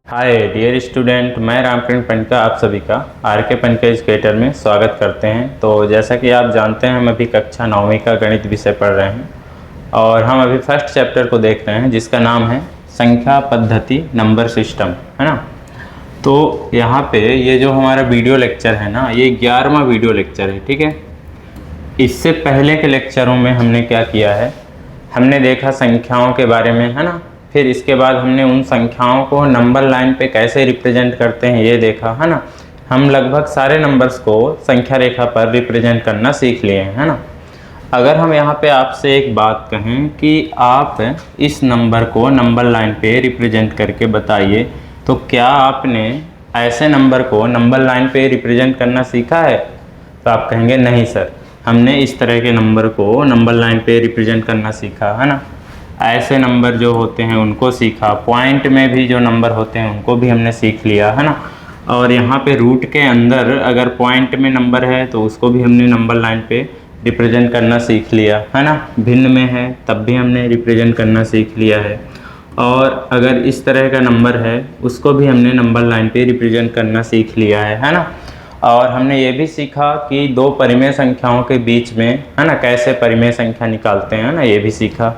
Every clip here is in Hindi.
हाय डियर स्टूडेंट, मैं रामकिरण पनिका आप सभी का आर के पनिका एजुकेटर में स्वागत करते हैं। तो जैसा कि आप जानते हैं, हम अभी कक्षा 9वीं का गणित विषय पढ़ रहे हैं और हम अभी फर्स्ट चैप्टर को देख रहे हैं जिसका नाम है संख्या पद्धति नंबर सिस्टम, है ना। तो यहाँ पे ये जो हमारा वीडियो लेक्चर है ना, ये 11वां वीडियो लेक्चर है, ठीक है। इससे पहले के लेक्चरों में हमने क्या किया है, हमने देखा संख्याओं के बारे में, है ना। फिर इसके बाद हमने उन संख्याओं को नंबर लाइन पे कैसे रिप्रेजेंट करते हैं ये देखा, है ना। हम लगभग सारे नंबर्स को संख्या रेखा पर रिप्रेजेंट करना सीख लिए हैं, है ना। अगर हम यहाँ पे आपसे एक बात कहें कि आप इस नंबर को नंबर लाइन पे रिप्रेजेंट करके बताइए, तो क्या आपने ऐसे नंबर को नंबर लाइन पे रिप्रेजेंट करना सीखा है? तो आप कहेंगे नहीं सर, हमने इस तरह के नंबर को नंबर लाइन पे रिप्रेजेंट करना सीखा, है ना। ऐसे नंबर जो होते हैं उनको सीखा, पॉइंट में भी जो नंबर होते हैं उनको भी हमने सीख लिया, है ना। और यहाँ पे रूट के अंदर अगर पॉइंट में नंबर है तो उसको भी हमने नंबर लाइन पे रिप्रेजेंट करना सीख लिया, है ना। भिन्न में है तब भी हमने रिप्रेजेंट करना सीख लिया है। और अगर इस तरह का नंबर है उसको भी हमने नंबर लाइन पे रिप्रेजेंट करना सीख लिया है ना। और हमने ये भी सीखा कि दो परिमेय संख्याओं के बीच में, है ना, कैसे परिमेय संख्या निकालते हैं ना, ये भी सीखा।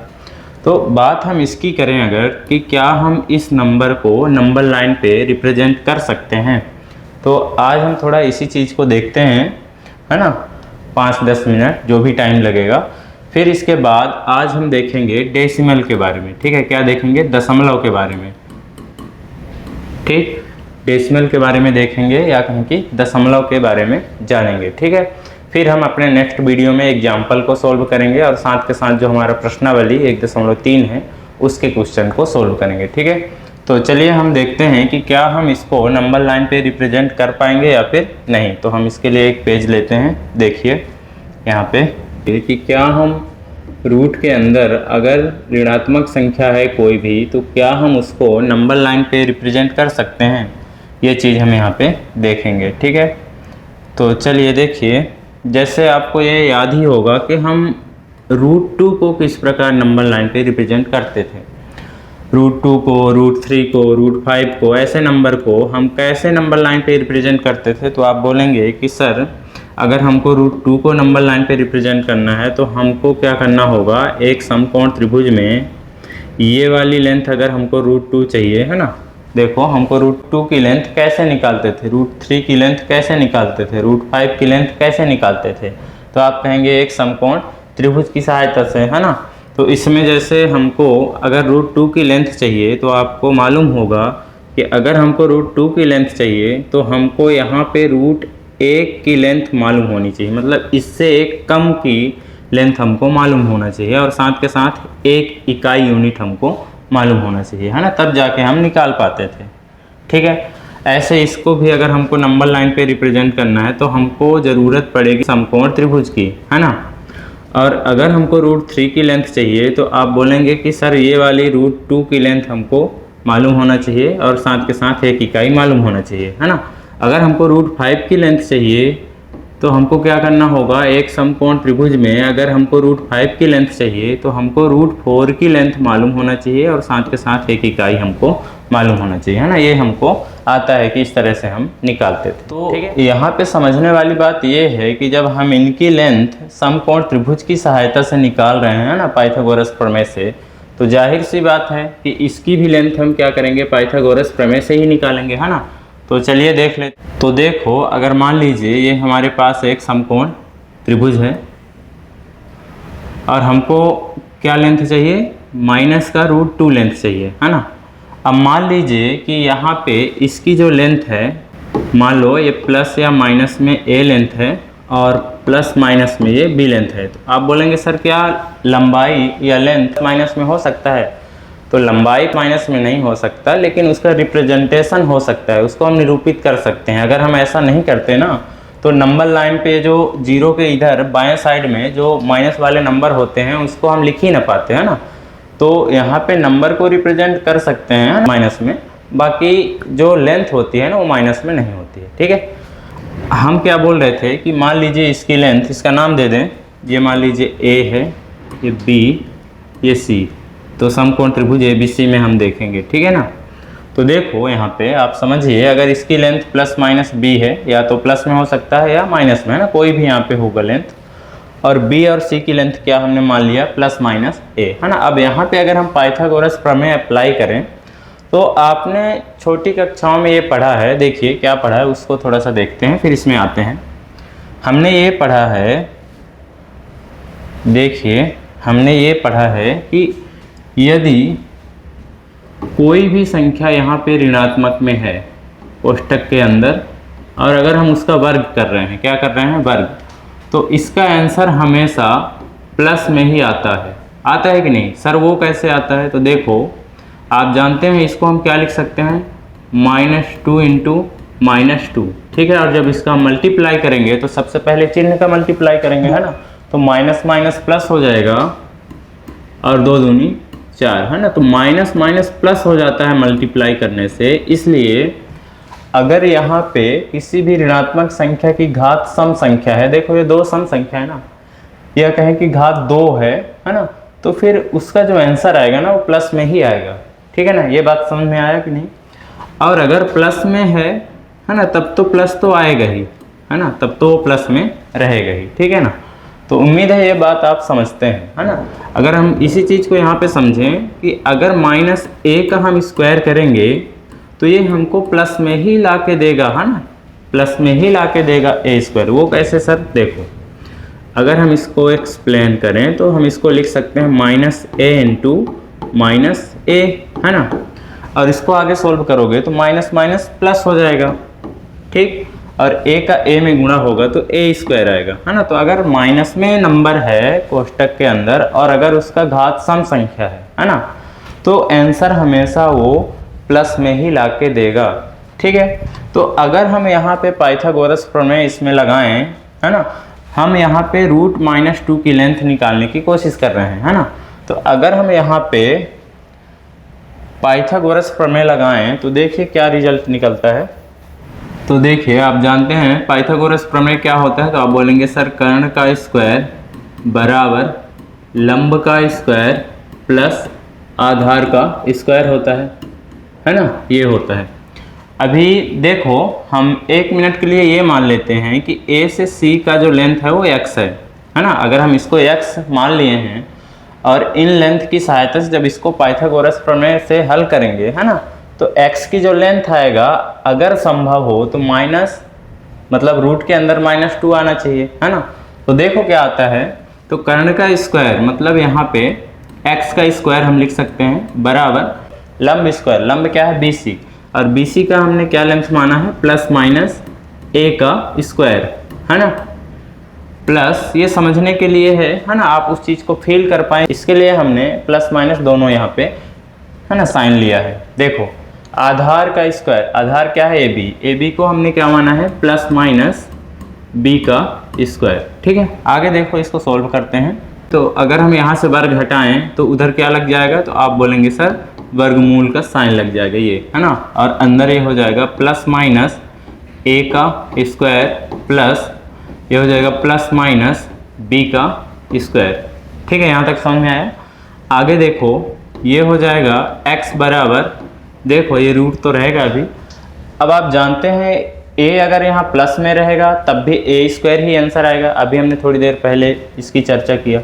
तो बात हम इसकी करें अगर कि क्या हम इस नंबर को नंबर लाइन पे रिप्रेजेंट कर सकते हैं, तो आज हम थोड़ा इसी चीज़ को देखते हैं, है ना। 5-10 मिनट जो भी टाइम लगेगा। फिर इसके बाद आज हम देखेंगे डेसिमल के बारे में, ठीक है। क्या देखेंगे? दशमलव के बारे में, ठीक। डेसिमल के बारे में देखेंगे या कहें कि दशमलव के बारे में जानेंगे, ठीक है। फिर हम अपने नेक्स्ट वीडियो में एग्जाम्पल को सोल्व करेंगे और साथ के साथ जो हमारा प्रश्नावली 1.3 है उसके क्वेश्चन को सोल्व करेंगे, ठीक है। तो चलिए हम देखते हैं कि क्या हम इसको नंबर लाइन पे रिप्रेजेंट कर पाएंगे या फिर नहीं। तो हम इसके लिए एक पेज लेते हैं, देखिए यहाँ पे कि क्या हम रूट के अंदर अगर ऋणात्मक संख्या है कोई भी, तो क्या हम उसको नंबर लाइन पे रिप्रेजेंट कर सकते हैं, ये चीज़ हम यहाँ पे देखेंगे, ठीक है। तो चलिए देखिए, जैसे आपको ये याद ही होगा कि हम √2 को किस प्रकार नंबर लाइन पे रिप्रेजेंट करते थे। √2 को, √3 को, √5 को, ऐसे नंबर को हम कैसे नंबर लाइन पे रिप्रेजेंट करते थे। तो आप बोलेंगे कि सर अगर हमको √2 को नंबर लाइन पे रिप्रेजेंट करना है तो हमको क्या करना होगा, एक समकोण त्रिभुज में ये वाली लेंथ अगर हमको √2 चाहिए, है ना। देखो हमको √2 की लेंथ कैसे निकालते थे, √3 की लेंथ कैसे निकालते थे, √5 की लेंथ कैसे निकालते थे। तो आप कहेंगे एक समकोण त्रिभुज की सहायता से, है ना। तो इसमें जैसे हमको अगर √2 की लेंथ चाहिए तो आपको मालूम होगा कि अगर हमको √2 की लेंथ चाहिए तो हमको यहाँ पे √1 की लेंथ मालूम होनी चाहिए, मतलब इससे एक कम की लेंथ हमको मालूम होना चाहिए और साथ के साथ एक इकाई यूनिट हमको मालूम होना चाहिए, है ना, तब जाके हम निकाल पाते थे, ठीक है। ऐसे इसको भी अगर हमको नंबर लाइन पे रिप्रेजेंट करना है तो हमको ज़रूरत पड़ेगी समकोण त्रिभुज की, है ना। और अगर हमको √3 की लेंथ चाहिए तो आप बोलेंगे कि सर ये वाली √2 की लेंथ हमको मालूम होना चाहिए और साथ के साथ एक इकाई मालूम होना चाहिए, है ना। अगर हमको √5 की लेंथ चाहिए तो हमको क्या करना होगा, एक समकोण त्रिभुज में अगर हमको √5 की लेंथ चाहिए तो हमको √4 की लेंथ मालूम होना चाहिए और साथ के साथ एक इकाई हमको मालूम होना चाहिए, है ना। ये हमको आता है कि इस तरह से हम निकालते थे। तो यहाँ पे समझने वाली बात ये है कि जब हम इनकी लेंथ समकोण त्रिभुज की सहायता से निकाल रहे हैं ना पाइथागोरस प्रमेय से, तो जाहिर सी बात है कि इसकी भी लेंथ हम क्या करेंगे, पाइथागोरस प्रमेय से ही निकालेंगे, है ना। तो चलिए देख लेते। तो देखो अगर मान लीजिए ये हमारे पास एक समकोण त्रिभुज है और हमको क्या लेंथ चाहिए, माइनस का √2 लेंथ चाहिए, है ना। अब मान लीजिए कि यहाँ पे इसकी जो लेंथ है, मान लो ये प्लस या माइनस में a लेंथ है और प्लस माइनस में ये b लेंथ है। तो आप बोलेंगे सर क्या लंबाई या लेंथ माइनस में हो सकता है? तो लंबाई माइनस में नहीं हो सकता, लेकिन उसका रिप्रेजेंटेशन हो सकता है, उसको हम निरूपित कर सकते हैं। अगर हम ऐसा नहीं करते ना तो नंबर लाइन पे जो जीरो के इधर बाएं साइड में जो माइनस वाले नंबर होते हैं उसको हम लिख ही ना पाते, है ना। तो यहाँ पे नंबर को रिप्रेजेंट कर सकते हैं माइनस में, बाकी जो लेंथ होती है ना वो माइनस में नहीं होती है, ठीक है। हम क्या बोल रहे थे कि मान लीजिए इसकी लेंथ, इसका नाम दे दें, ये मान लीजिए a है, ये b, ये c। तो समकोण त्रिभुज ABC में हम देखेंगे, ठीक है ना। तो देखो यहाँ पे आप समझिए, अगर इसकी लेंथ प्लस माइनस बी है, या तो प्लस में हो सकता है या माइनस में, है ना, कोई भी यहाँ पे होगा लेंथ, और बी और सी की लेंथ क्या हमने मान लिया, प्लस माइनस ए, है ना। अब यहाँ पे अगर हम पाइथागोरस प्रमेय अप्लाई करें तो आपने छोटी कक्षाओं में ये पढ़ा है, देखिए क्या पढ़ा है उसको थोड़ा सा देखते हैं फिर इसमें आते हैं। हमने ये पढ़ा है, देखिए हमने ये पढ़ा है कि यदि कोई भी संख्या यहाँ पे ऋणात्मक में है कोष्टक के अंदर, और अगर हम उसका वर्ग कर रहे हैं, क्या कर रहे हैं, वर्ग, तो इसका आंसर हमेशा प्लस में ही आता है कि नहीं सर? वो कैसे आता है? तो देखो आप जानते हैं इसको हम क्या लिख सकते हैं, -2 इंटू -2, ठीक है। और जब इसका मल्टीप्लाई करेंगे तो सबसे पहले चिन्ह का मल्टीप्लाई करेंगे, है ना, तो माइनस माइनस प्लस हो जाएगा और 2 दूनी 4, है ना। तो माइनस माइनस प्लस हो जाता है मल्टीप्लाई करने से। इसलिए अगर यहाँ पे किसी भी ऋणात्मक संख्या की घात सम संख्या है, देखो ये 2 सम संख्या है ना, यह कहें कि घात 2 है ना, तो फिर उसका जो आंसर आएगा ना वो प्लस में ही आएगा, ठीक है ना। ये बात समझ में आया कि नहीं? और अगर प्लस में है ना, तब तो प्लस तो आएगा ही, है ना, तब तो वो प्लस में रहेगा ही, ठीक है ना। तो उम्मीद है ये बात आप समझते हैं, है ना। अगर हम इसी चीज़ को यहाँ पे समझें कि अगर -a का हम स्क्वायर करेंगे तो ये हमको प्लस में ही ला के देगा, है ना, प्लस में ही ला के देगा a स्क्वायर। वो कैसे सर? देखो अगर हम इसको एक्सप्लेन करें तो हम इसको लिख सकते हैं -a इंटू -a, है ना, और इसको आगे सोल्व करोगे तो माइनस माइनस प्लस हो जाएगा, ठीक, और a का a में गुणा होगा तो a स्क्वायर आएगा, है ना। तो अगर माइनस में नंबर है कोष्टक के अंदर और अगर उसका घात सम संख्या है ना, तो आंसर हमेशा वो प्लस में ही ला के देगा, ठीक है। तो अगर हम यहाँ पे पाइथागोरस प्रमेय इसमें लगाएं, है ना, हम यहाँ पे √-2 की लेंथ निकालने की कोशिश कर रहे हैं, है ना। तो अगर हम यहाँ पे पाइथागोरस प्रमेय लगाएं तो देखिए क्या रिजल्ट निकलता है। तो देखिए आप जानते हैं पाइथागोरस प्रमेय क्या होता है, तो आप बोलेंगे सर कर्ण का स्क्वायर बराबर लंब का स्क्वायर प्लस आधार का स्क्वायर होता है ना, ये होता है। अभी देखो हम 1 मिनट के लिए ये मान लेते हैं कि A से C का जो लेंथ है वो x है ना। अगर हम इसको x मान लिए हैं और इन लेंथ की सहायता से जब इसको पाइथागोरस प्रमेय से हल करेंगे, है ना, तो x की जो लेंथ आएगा अगर संभव हो तो माइनस, मतलब रूट के अंदर -2 आना चाहिए, है ना। तो देखो क्या आता है, तो कर्ण का स्क्वायर मतलब यहाँ पे x का स्क्वायर हम लिख सकते हैं बराबर लंब स्क्वायर, लंब क्या है BC, और BC का हमने क्या लेंथ माना है, +-a का स्क्वायर, है ना। प्लस ये समझने के लिए है ना, आप उस चीज़ को फील कर पाए इसके लिए हमने प्लस माइनस दोनों यहाँ पे, है ना, साइन लिया है। देखो आधार का स्क्वायर, आधार क्या है AB को हमने क्या माना है, +-b का स्क्वायर, ठीक है। आगे देखो इसको सोल्व करते हैं। तो अगर हम यहाँ से वर्ग हटाएं तो उधर क्या लग जाएगा, तो आप बोलेंगे सर वर्गमूल का साइन लग जाएगा ये, है ना, और अंदर ये हो जाएगा +-a का स्क्वायर प्लस ये हो जाएगा +-b का स्क्वायर, ठीक है। यहाँ तक समझ में आया। आगे देखो ये हो जाएगा x बराबर, देखो ये रूट तो रहेगा अभी। अब आप जानते हैं a अगर यहाँ प्लस में रहेगा तब भी a स्क्वायर ही आंसर आएगा, अभी हमने थोड़ी देर पहले इसकी चर्चा किया।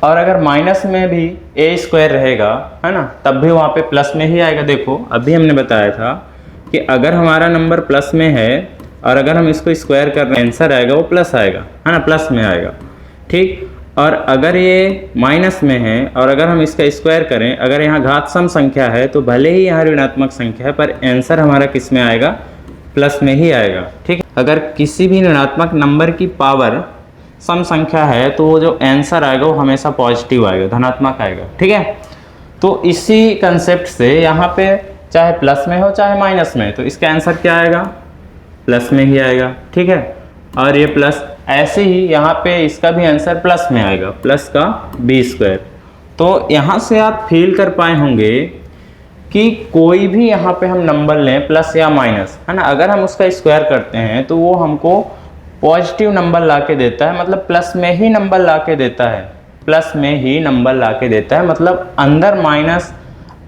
और अगर माइनस में भी a स्क्वायर रहेगा, है ना, तब भी वहाँ पे प्लस में ही आएगा। देखो अभी हमने बताया था कि अगर हमारा नंबर प्लस में है और अगर हम इसको स्क्वायर कर रहे हैं आंसर आएगा वो प्लस आएगा, है ना, प्लस में आएगा, ठीक। और अगर ये माइनस में है और अगर हम इसका स्क्वायर करें, अगर यहाँ घात सम संख्या है तो भले ही यहाँ ऋणात्मक संख्या है पर आंसर हमारा किस में आएगा, प्लस में ही आएगा, ठीक है। अगर किसी भी ऋणात्मक नंबर की पावर सम संख्या है तो वो जो आंसर आएगा वो हमेशा पॉजिटिव आएगा, धनात्मक आएगा, ठीक है। तो इसी कंसेप्ट से यहाँ पे चाहे प्लस में हो चाहे माइनस में, तो इसका आंसर क्या आएगा, प्लस में ही आएगा, ठीक है। और ये प्लस, ऐसे ही यहाँ पे इसका भी आंसर प्लस में आएगा, प्लस का b स्क्वायर। तो यहाँ से आप फील कर पाए होंगे कि कोई भी यहाँ पे हम नंबर लें प्लस या माइनस, है ना, अगर हम उसका स्क्वायर करते हैं तो वो हमको पॉजिटिव नंबर ला के देता है, मतलब प्लस में ही नंबर ला के देता है, प्लस में ही नंबर ला के देता है, मतलब अंदर माइनस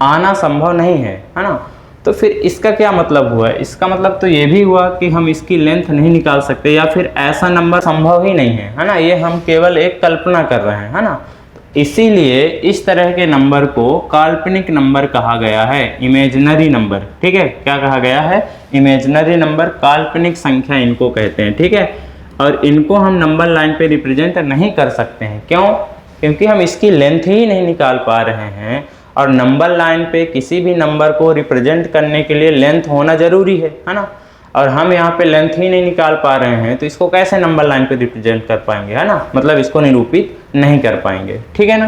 आना संभव नहीं है ना। तो फिर इसका क्या मतलब हुआ? इसका मतलब तो ये भी हुआ कि हम इसकी लेंथ नहीं निकाल सकते, या फिर ऐसा नंबर संभव ही नहीं है ना, ये हम केवल एक कल्पना कर रहे हैं, है ना। इसीलिए इस तरह के नंबर को काल्पनिक नंबर कहा गया है, इमेजिनरी नंबर। ठीक है, क्या कहा गया है? इमेजिनरी नंबर, काल्पनिक संख्या इनको कहते हैं। ठीक है, और इनको हम नंबर लाइन पे रिप्रेजेंट नहीं कर सकते हैं। क्यों? क्योंकि हम इसकी लेंथ ही नहीं निकाल पा रहे हैं, और नंबर लाइन पे किसी भी नंबर को रिप्रेजेंट करने के लिए लेंथ होना जरूरी है ना। और हम यहाँ पे लेंथ ही नहीं निकाल पा रहे हैं, तो इसको कैसे नंबर लाइन पे रिप्रेजेंट कर पाएंगे, है ना। मतलब इसको निरूपित नहीं कर पाएंगे। ठीक है ना।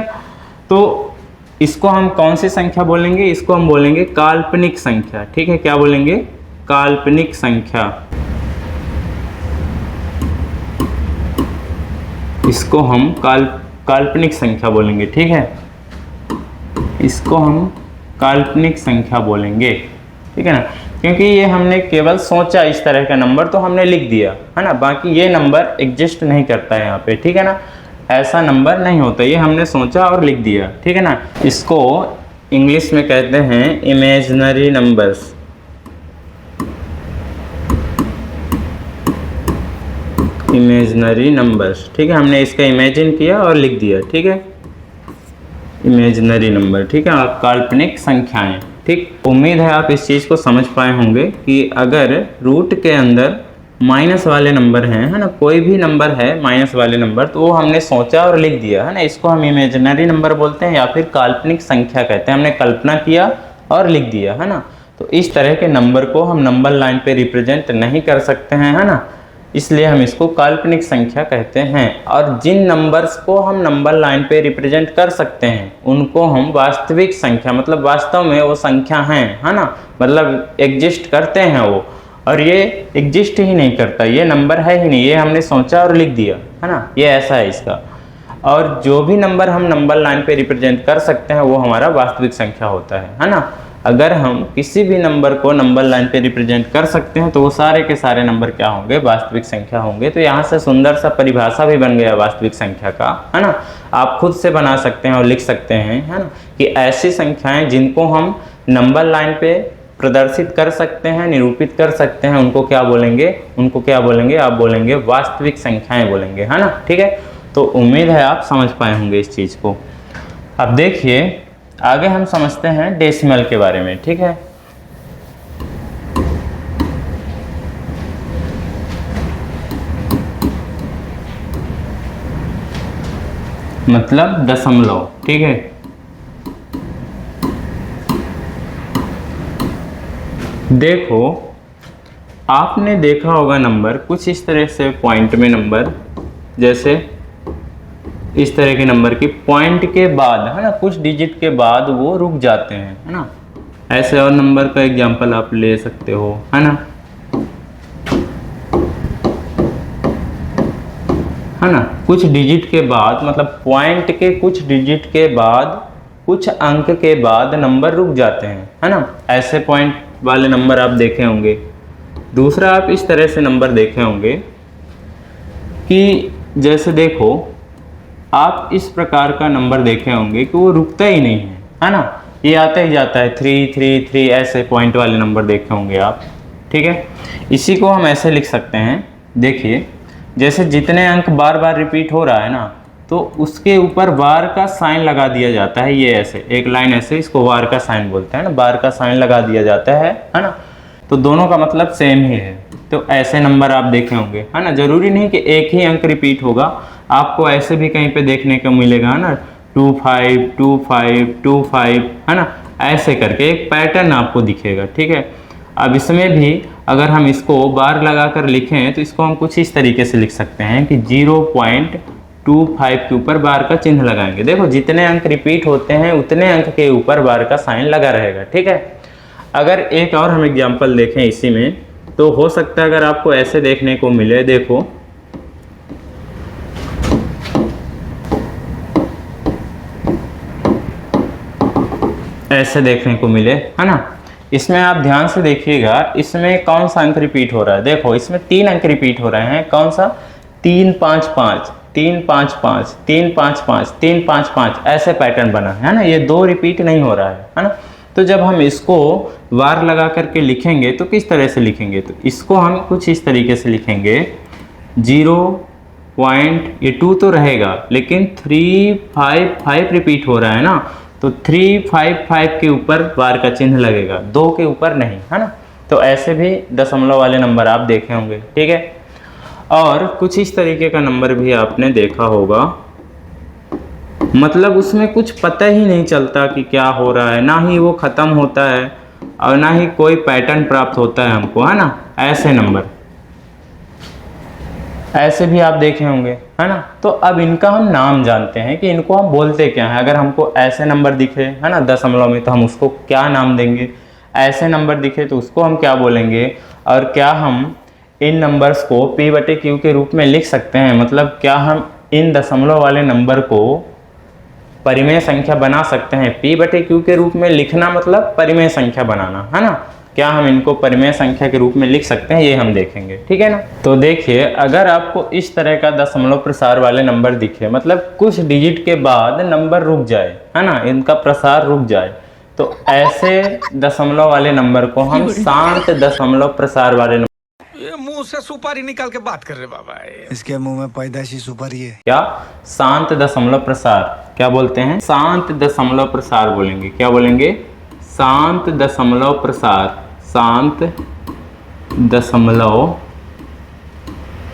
तो इसको हम कौन सी संख्या बोलेंगे? इसको हम बोलेंगे काल्पनिक संख्या। ठीक है, क्या बोलेंगे? काल्पनिक संख्या। इसको हम काल्पनिक संख्या बोलेंगे। ठीक है, इसको हम काल्पनिक संख्या बोलेंगे। ठीक है ना, क्योंकि ये हमने केवल सोचा इस तरह का नंबर, तो हमने लिख दिया, है ना। बाकी ये नंबर एग्जिस्ट नहीं करता है यहाँ पे। ठीक है ना, ऐसा नंबर नहीं होता, ये हमने सोचा और लिख दिया। ठीक है ना। इसको इंग्लिश में कहते हैं इमेजिनरी नंबर्स। Imaginary numbers. ठीक है, हमने इसका इमेजिन किया और लिख दिया। ठीक है, इमेजिनरी नंबर। ठीक है, काल्पनिक संख्याएं। ठीक, उम्मीद है आप इस चीज़ को समझ पाए होंगे कि अगर रूट के अंदर माइनस वाले नंबर हैं, है ना, कोई भी नंबर है माइनस वाले नंबर, तो वो हमने सोचा और लिख दिया, है ना, इसको हम इमेजिनरी नंबर बोलते हैं या फिर काल्पनिक संख्या कहते हैं। हमने कल्पना किया और लिख दिया, है ना। तो इस तरह के नंबर को हम नंबर लाइन पे रिप्रेजेंट नहीं कर सकते हैं, है ना, इसलिए हम इसको काल्पनिक संख्या कहते हैं। और जिन नंबर्स को हम नंबर लाइन पे रिप्रेजेंट कर सकते हैं उनको हम वास्तविक संख्या, मतलब वास्तव में वो संख्या हैं, है ना, मतलब एग्जिस्ट करते हैं वो। और ये एग्जिस्ट ही नहीं करता, ये नंबर है ही नहीं, ये हमने सोचा और लिख दिया, है ना, ये ऐसा है इसका। और जो भी नंबर हम नंबर लाइन पे रिप्रेजेंट कर सकते हैं वो हमारा वास्तविक संख्या होता है ना। अगर हम किसी भी नंबर को नंबर लाइन पे रिप्रेजेंट कर सकते हैं तो वो सारे के सारे नंबर क्या होंगे? वास्तविक संख्या होंगे। तो यहाँ से सुंदर सा परिभाषा भी बन गया वास्तविक संख्या का, है ना। आप खुद से बना सकते हैं और लिख सकते हैं, है ना, कि ऐसी संख्याएं जिनको हम नंबर लाइन पे प्रदर्शित कर सकते हैं, निरूपित कर सकते हैं, उनको क्या बोलेंगे? उनको क्या बोलेंगे? आप बोलेंगे वास्तविक संख्याएं बोलेंगे, है ना। ठीक है, तो उम्मीद है आप समझ पाए होंगे इस चीज़ को। अब देखिए आगे हम समझते हैं डेसिमल के बारे में। ठीक है, मतलब दशमलव। ठीक है, देखो आपने देखा होगा नंबर कुछ इस तरह से पॉइंट में नंबर, जैसे इस तरह के नंबर की पॉइंट के बाद, है ना, कुछ डिजिट के बाद वो रुक जाते हैं, है ना। ऐसे और नंबर का एग्जांपल आप ले सकते हो, है ना, है ना। कुछ डिजिट के बाद, मतलब पॉइंट के कुछ डिजिट के बाद, कुछ अंक के बाद नंबर रुक जाते हैं, है ना। ऐसे पॉइंट वाले नंबर आप देखे होंगे। दूसरा आप इस तरह से नंबर देखे होंगे कि जैसे देखो आप इस प्रकार का नंबर देखे होंगे कि वो रुकता ही नहीं है ना, ये आता ही जाता है, 3 3 3, ऐसे पॉइंट वाले नंबर देखे होंगे आप। ठीक है, इसी को हम ऐसे लिख सकते हैं। देखिए जैसे जितने अंक बार बार रिपीट हो रहा है ना, तो उसके ऊपर बार का साइन लगा दिया जाता है। ये ऐसे एक लाइन ऐसे, इसको बार का साइन बोलते हैं ना, बार का साइन लगा दिया जाता है ना। तो दोनों का मतलब सेम ही है। तो ऐसे नंबर आप देखे होंगे, है ना। जरूरी नहीं कि एक ही अंक रिपीट होगा, आपको ऐसे भी कहीं पे देखने को मिलेगा ना, 2 5 2 5 2 5, है ना, ऐसे करके एक पैटर्न आपको दिखेगा। ठीक है, अब इसमें भी अगर हम इसको बार लगाकर लिखें तो इसको हम कुछ इस तरीके से लिख सकते हैं कि 0.25 के ऊपर बार का चिन्ह लगाएंगे। देखो जितने अंक रिपीट होते हैं उतने अंक के ऊपर बार का साइन लगा रहेगा। ठीक है, अगर एक और हम एग्जांपल देखें इसी में, तो हो सकता है अगर आपको ऐसे देखने को मिले, देखो ऐसे देखने को मिले, है ना। इसमें आप ध्यान से देखिएगा, इसमें कौन सा अंक रिपीट हो रहा है? देखो इसमें 3 अंक रिपीट हो रहे हैं। कौन सा? 3 5 5 3 5 5 3 5 5 3 5 5, ऐसे पैटर्न बना है ना। ये 2 रिपीट नहीं हो रहा है ना। तो जब हम इसको वार लगा करके लिखेंगे तो किस तरह से लिखेंगे, तो इसको हम कुछ इस तरीके से लिखेंगे 0 पॉइंट, ये 2 तो रहेगा लेकिन 355 रिपीट हो रहा है ना, तो 355 के ऊपर वार का चिन्ह लगेगा, 2 के ऊपर नहीं, है ना। तो ऐसे भी दशमलव वाले नंबर आप देखे होंगे, ठीक है। और कुछ इस तरीके का नंबर भी आपने देखा होगा, मतलब उसमें कुछ पता ही नहीं चलता कि क्या हो रहा है, ना ही वो ख़त्म होता है और ना ही कोई पैटर्न प्राप्त होता है हमको, है ना। ऐसे नंबर ऐसे भी आप देखे होंगे, है ना। तो अब इनका हम नाम जानते हैं कि इनको हम बोलते क्या हैं। अगर हमको ऐसे नंबर दिखे, है ना, दशमलव में, तो हम उसको क्या नाम देंगे। ऐसे नंबर दिखे तो उसको हम क्या बोलेंगे। और क्या हम इन नंबर्स को P/Q के रूप में लिख सकते हैं, मतलब क्या हम इन दशमलव वाले नंबर को परिमेय संख्या बना सकते हैं। P/Q के रूप में लिखना मतलब परिमेय संख्या बनाना, है ना। क्या हम इनको परिमेय संख्या के रूप में लिख सकते हैं, ये हम देखेंगे, ठीक है ना। तो देखिए, अगर आपको इस तरह का दशमलव प्रसार वाले नंबर दिखे, मतलब कुछ डिजिट के बाद नंबर रुक जाए, है ना, इनका प्रसार रुक जाए, तो ऐसे दशमलव वाले नंबर को हम शांत दशमलव प्रसार वाले नंबर, ये मुंह से सुपारी निकाल के बात कर रहे बाबा, इसके मुंह में पैदाइशी सुपारी है। क्या शांत दशमलव प्रसार क्या बोलते हैं, शांत दशमलव प्रसार बोलेंगे। क्या बोलेंगे, शांत दशमलव प्रसार, शांत दशमलव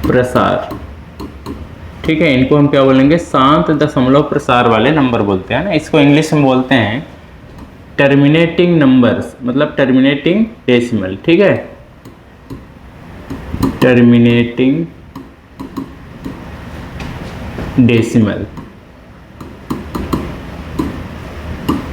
प्रसार, ठीक है। इनको हम क्या बोलेंगे, शांत दशमलव प्रसार वाले नंबर बोलते हैं ना। इसको इंग्लिश में बोलते हैं टर्मिनेटिंग नंबर्स, मतलब टर्मिनेटिंग डेसिमल, ठीक है, टर्मिनेटिंग डेसिमल,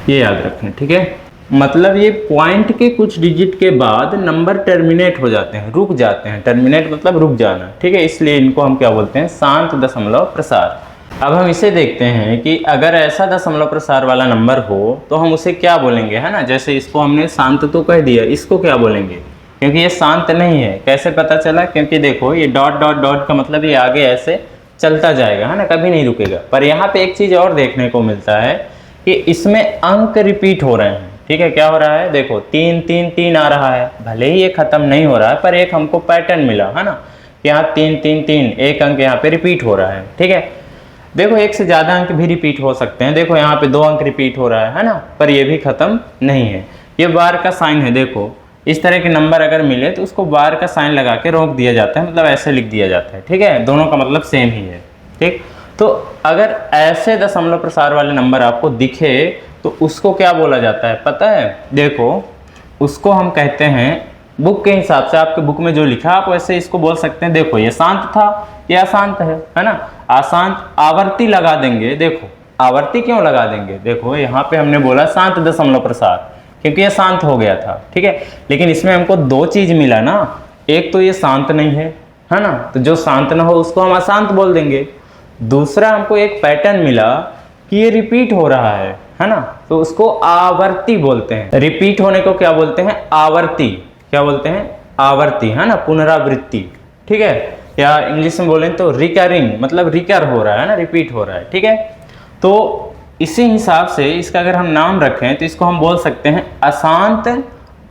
ये याद रखें, ठीक है। मतलब ये पॉइंट के कुछ डिजिट के बाद नंबर टर्मिनेट हो जाते हैं, रुक जाते हैं। टर्मिनेट मतलब रुक जाना, ठीक है, इसलिए इनको हम क्या बोलते हैं, शांत दशमलव प्रसार। अब हम इसे देखते हैं कि अगर ऐसा दशमलव प्रसार वाला नंबर हो तो हम उसे क्या बोलेंगे, है ना। जैसे इसको हमने शांत तो कह दिया, इसको क्या बोलेंगे, क्योंकि ये शांत नहीं है। कैसे पता चला, क्योंकि देखो ये डॉट डॉट डॉट का मतलब ये आगे ऐसे चलता जाएगा, है ना, कभी नहीं रुकेगा। पर यहाँ पे एक चीज़ और देखने को मिलता है कि इसमें अंक रिपीट हो रहे हैं, ठीक है। क्या हो रहा है, देखो 3 3 3 आ रहा है, भले ही ये खत्म नहीं हो रहा है, पर एक हमको पैटर्न मिला, है ना। यहाँ 3 3 3, एक अंक यहाँ पे रिपीट हो रहा है, ठीक है। देखो एक से ज़्यादा अंक भी रिपीट हो सकते हैं, देखो यहाँ पे 2 अंक रिपीट हो रहा है ना, पर ये भी खत्म नहीं है। ये बार का साइन है, देखो इस तरह के नंबर अगर मिले तो उसको बार का साइन लगा के रोक दिया जाता है, मतलब ऐसे लिख दिया जाता है, ठीक है। दोनों का मतलब सेम ही है, ठीक। तो अगर ऐसे दशमलव प्रसार वाले नंबर आपको दिखे तो उसको क्या बोला जाता है पता है, देखो उसको हम कहते हैं, बुक के हिसाब से आपके बुक में जो लिखा आप वैसे इसको बोल सकते हैं। देखो ये शांत था, ये अशांत है ना। अशांत आवर्ती लगा देंगे, देखो आवर्ती क्यों लगा देंगे, देखो यहाँ पे हमने बोला शांत दशमलव प्रसार क्योंकि ये शांत हो गया था, ठीक है। लेकिन इसमें हमको 2 चीज मिला ना, एक तो ये शांत नहीं है ना, तो जो शांत ना हो उसको हम अशांत बोल देंगे। दूसरा हमको एक पैटर्न मिला कि ये रिपीट हो रहा है ना, तो उसको आवर्ती बोलते हैं। रिपीट होने को क्या बोलते हैं, आवर्ती। क्या बोलते हैं, आवर्ती, है ना, पुनरावृत्ति, ठीक है। या इंग्लिश में बोलें तो रिकरिंग, मतलब रिकर हो रहा है ना, रिपीट हो रहा है, ठीक है। तो इसी हिसाब से इसका अगर हम नाम रखें तो इसको हम बोल सकते हैं अशांत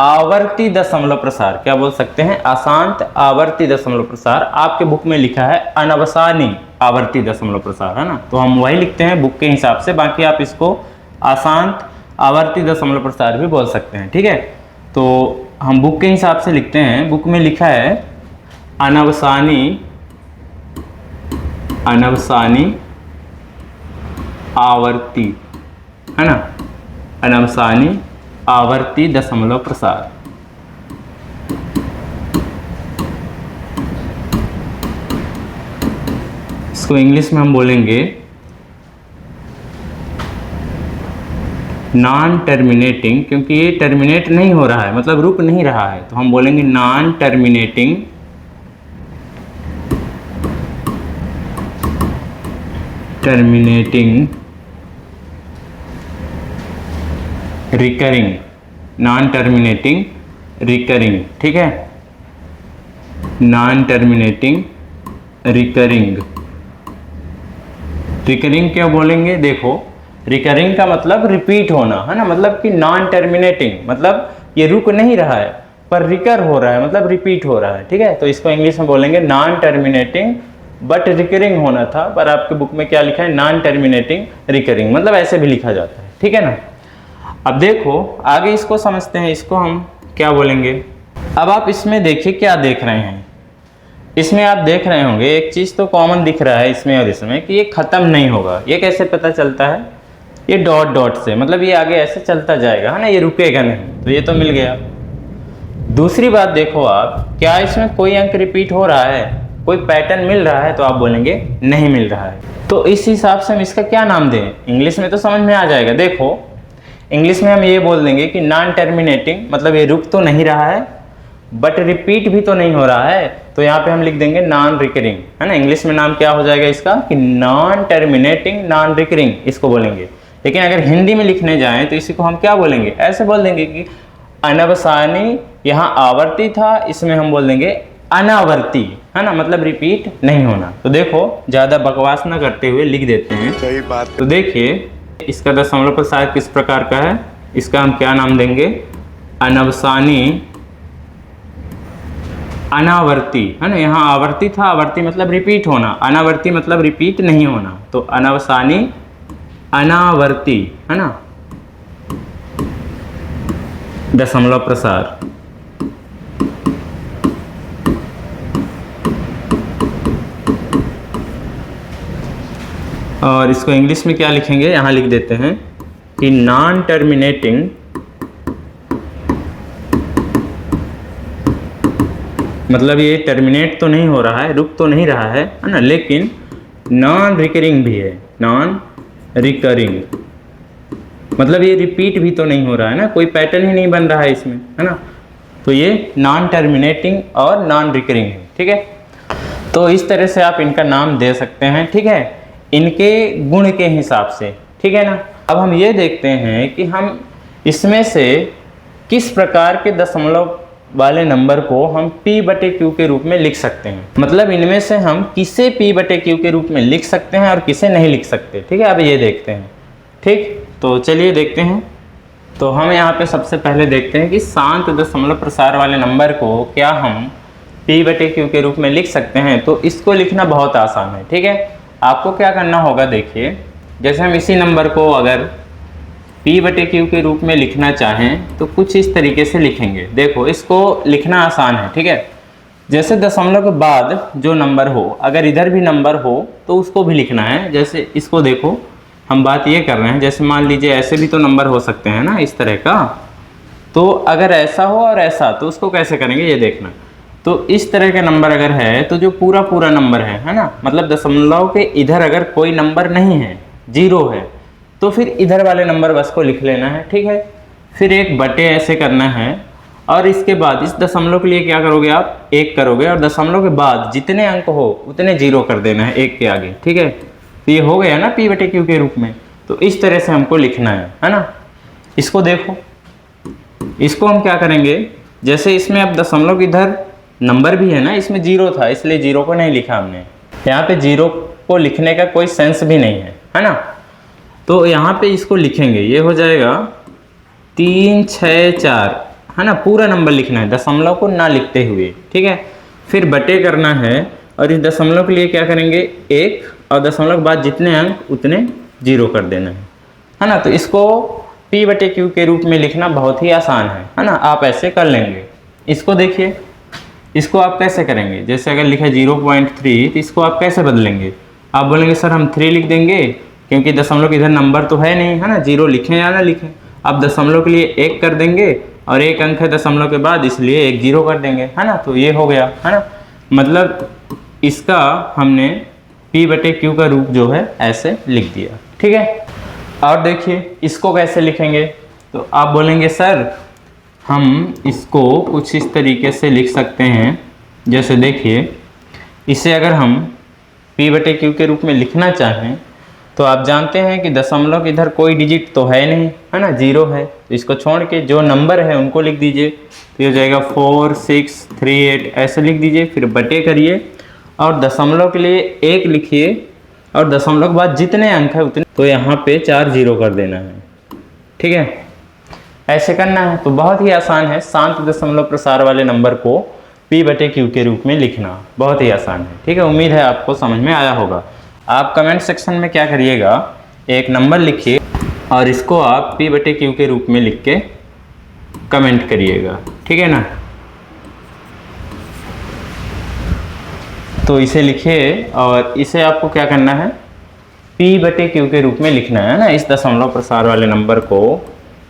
आवर्ती दशमलव प्रसार। क्या बोल सकते हैं, अशांत आवर्ती दशमलव प्रसार। आपके बुक में लिखा है अनवसानी आवर्ती दशमलव प्रसार, है ना, तो हम वही लिखते हैं बुक के हिसाब से। बाकी आप इसको अशांत आवर्ती दशमलव प्रसार भी बोल सकते हैं, ठीक है। तो हम बुक के हिसाब से लिखते हैं, बुक में लिखा है अनवसानी आवर्ती, है ना, अनवसानी आवर्ती दशमलव प्रसार। इसको इंग्लिश में हम बोलेंगे नॉन टर्मिनेटिंग, क्योंकि ये टर्मिनेट नहीं हो रहा है, मतलब रुक नहीं रहा है, तो हम बोलेंगे non terminating recurring, non terminating recurring, ठीक है, नॉन टर्मिनेटिंग रिकरिंग। रिकरिंग क्या बोलेंगे, देखो रिकरिंग का मतलब रिपीट होना, है ना, मतलब कि नॉन टर्मिनेटिंग, मतलब ये रुक नहीं रहा है पर रिकर हो रहा है, मतलब रिपीट हो रहा है, ठीक है। तो इसको इंग्लिश में बोलेंगे नॉन टर्मिनेटिंग बट रिकरिंग होना था, पर आपके बुक में क्या लिखा है, नॉन टर्मिनेटिंग रिकरिंग, मतलब ऐसे भी लिखा जाता है, ठीक है ना। अब देखो आगे इसको समझते हैं, इसको हम क्या बोलेंगे। अब आप इसमें देखिए क्या देख रहे हैं, इसमें आप देख रहे होंगे एक चीज़ तो कॉमन दिख रहा है इसमें और इसमें कि ये ख़त्म नहीं होगा। ये कैसे पता चलता है, ये डॉट डॉट से, मतलब ये आगे ऐसे चलता जाएगा, है ना, ये रुकेगा नहीं, तो ये तो मिल गया। दूसरी बात देखो आप, क्या इसमें कोई अंक रिपीट हो रहा है, कोई पैटर्न मिल रहा है, तो आप बोलेंगे नहीं मिल रहा है। तो इस हिसाब से हम इसका क्या नाम दें, इंग्लिश में तो समझ में आ जाएगा। देखो इंग्लिश में हम ये बोल देंगे कि नॉन टर्मिनेटिंग, मतलब ये रुक तो नहीं रहा है बट रिपीट भी तो नहीं हो रहा है, तो यहाँ पे हम लिख देंगे नॉन रिकरिंग, है ना। इंग्लिश में नाम क्या हो जाएगा इसका कि नॉन टर्मिनेटिंग नॉन रिकरिंग, इसको बोलेंगे। लेकिन अगर हिंदी में लिखने जाएं तो इसी को हम क्या बोलेंगे, ऐसे बोल देंगे कि अनवसानी, यहाँ आवर्ती था, इसमें हम बोल देंगे अनावर्ती, है ना, मतलब रिपीट नहीं होना। तो देखो ज़्यादा बकवास ना करते हुए लिख देते हैं। सही बात। तो देखिए इसका दशमलव प्रसार किस प्रकार का है, इसका हम क्या नाम देंगे, अनवसानी अनावर्ती, है ना। यहाँ आवर्ती था, आवर्ती मतलब रिपीट होना, अनावर्ती मतलब रिपीट नहीं होना, तो अनवसानी अनावर्ती, है ना, दशमलव प्रसार। और इसको इंग्लिश में क्या लिखेंगे, यहाँ लिख देते हैं कि नॉन टर्मिनेटिंग, मतलब ये टर्मिनेट तो नहीं हो रहा है, रुक तो नहीं रहा है ना, लेकिन नॉन रिकरिंग भी है, नॉन रिकरिंग मतलब ये रिपीट भी तो नहीं हो रहा है ना, कोई पैटर्न ही नहीं बन रहा है इसमें, है ना। तो ये नॉन टर्मिनेटिंग और नॉन रिकरिंग है, ठीक है। तो इस तरह से आप इनका नाम दे सकते हैं, ठीक है, इनके गुण के हिसाब से, ठीक है ना। अब हम ये देखते हैं कि हम इसमें से किस प्रकार के दशमलव वाले नंबर को हम p/q के रूप में लिख सकते हैं, मतलब इनमें से हम किसे p/q के रूप में लिख सकते हैं और किसे नहीं लिख सकते, ठीक है। अब ये देखते हैं, ठीक, तो चलिए देखते हैं। तो हम यहाँ पे सबसे पहले देखते हैं कि शांत दशमलव प्रसार वाले नंबर को क्या हम p/q के रूप में लिख सकते हैं। तो इसको लिखना बहुत आसान है, ठीक है। आपको क्या करना होगा, देखिए जैसे हम इसी नंबर को अगर p/q के रूप में लिखना चाहें तो कुछ इस तरीके से लिखेंगे। देखो इसको लिखना आसान है, ठीक है। जैसे दशमलव के बाद जो नंबर हो, अगर इधर भी नंबर हो तो उसको भी लिखना है। जैसे इसको देखो, हम बात ये कर रहे हैं, जैसे मान लीजिए ऐसे भी तो नंबर हो सकते हैं ना, इस तरह का। तो अगर ऐसा हो और ऐसा, तो उसको कैसे करेंगे ये देखना। तो इस तरह का नंबर अगर है तो जो पूरा पूरा नंबर है ना, मतलब दशमलव के इधर अगर कोई नंबर नहीं है, 0 है, तो फिर इधर वाले नंबर बस को लिख लेना है, ठीक है। फिर एक बटे ऐसे करना है, और इसके बाद इस दशमलव के लिए क्या करोगे आप, 1 करोगे, और दशमलव के बाद जितने अंक हो उतने 0 कर देना है 1 के आगे, ठीक है। तो ये हो गया ना p/q के रूप में। तो इस तरह से हमको लिखना है ना। इसको देखो, इसको हम क्या करेंगे, जैसे इसमें अब दशमलव इधर नंबर भी है ना, इसमें 0 था इसलिए 0 को नहीं लिखा हमने, यहाँ पे 0 को लिखने का कोई सेंस भी नहीं है ना। तो यहाँ पे इसको लिखेंगे, ये हो जाएगा 3 6 4, है ना, पूरा नंबर लिखना है, दशमलव को ना लिखते हुए, ठीक है। फिर बटे करना है, और इस दशमलव के लिए क्या करेंगे 1, और दशमलव के बाद जितने अंक उतने 0 कर देना है ना। तो इसको p/q के रूप में लिखना बहुत ही आसान है ना, आप ऐसे कर लेंगे। इसको देखिए, इसको आप कैसे करेंगे, जैसे अगर लिखा 0.3 तो इसको आप कैसे बदलेंगे, आप बोलेंगे सर हम 3 लिख देंगे, क्योंकि दशमलव के इधर नंबर तो है नहीं, है ना, 0 लिखें या ना लिखें। आप दशमलव के लिए 1 कर देंगे, और 1 अंक है दशमलव के बाद, इसलिए 1 0 कर देंगे, है ना। तो ये हो गया, है ना, मतलब इसका हमने p/q का रूप जो है ऐसे लिख दिया, ठीक है। और देखिए इसको कैसे लिखेंगे, तो आप बोलेंगे सर हम इसको कुछ इस तरीके से लिख सकते हैं। जैसे देखिए, इसे अगर हम p/q के रूप में लिखना चाहें तो आप जानते हैं कि दशमलव इधर कोई डिजिट तो है नहीं, है ना, 0 है। तो इसको छोड़ के जो नंबर है उनको लिख दीजिए, तो ये हो जाएगा 4 6 3 8 ऐसे लिख दीजिए। फिर बटे करिए, और दशमलव के लिए 1 लिखिए, और दशमलव के बाद जितने अंक है उतने, तो यहाँ पे 4 जीरो कर देना है। ठीक है, ऐसे करना है। तो बहुत ही आसान है शांत दशमलव प्रसार वाले नंबर को P/Q के रूप में लिखना, बहुत ही आसान है। ठीक है, उम्मीद है आपको समझ में आया होगा। आप कमेंट सेक्शन में क्या करिएगा, एक नंबर लिखिए और इसको आप P/Q के रूप में लिख के कमेंट करिएगा। ठीक है ना, तो इसे लिखिए और इसे आपको क्या करना है, P/Q के रूप में लिखना है ना। इस दशमलव प्रसार वाले नंबर को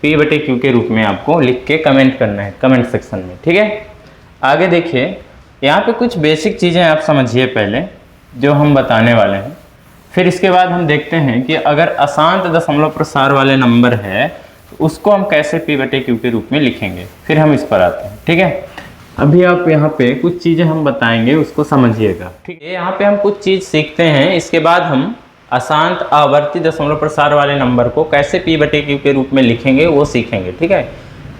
P/Q के रूप में आपको लिख के कमेंट करना है कमेंट सेक्शन में। ठीक है, आगे देखिए, यहाँ पे कुछ बेसिक चीज़ें आप समझिए पहले जो हम बताने वाले हैं, फिर इसके बाद हम देखते हैं कि अगर अशांत दशमलव प्रसार वाले नंबर है तो उसको हम कैसे P/Q के रूप में लिखेंगे, फिर हम इस पर आते हैं। ठीक है, अभी आप यहाँ पे कुछ चीज़ें हम बताएंगे, उसको समझिएगा। ठीक है, यहाँ पे हम कुछ चीज़ सीखते हैं, इसके बाद हम अशांत आवर्ती दशमलव प्रसार वाले नंबर को कैसे P/Q के रूप में लिखेंगे वो सीखेंगे। ठीक है,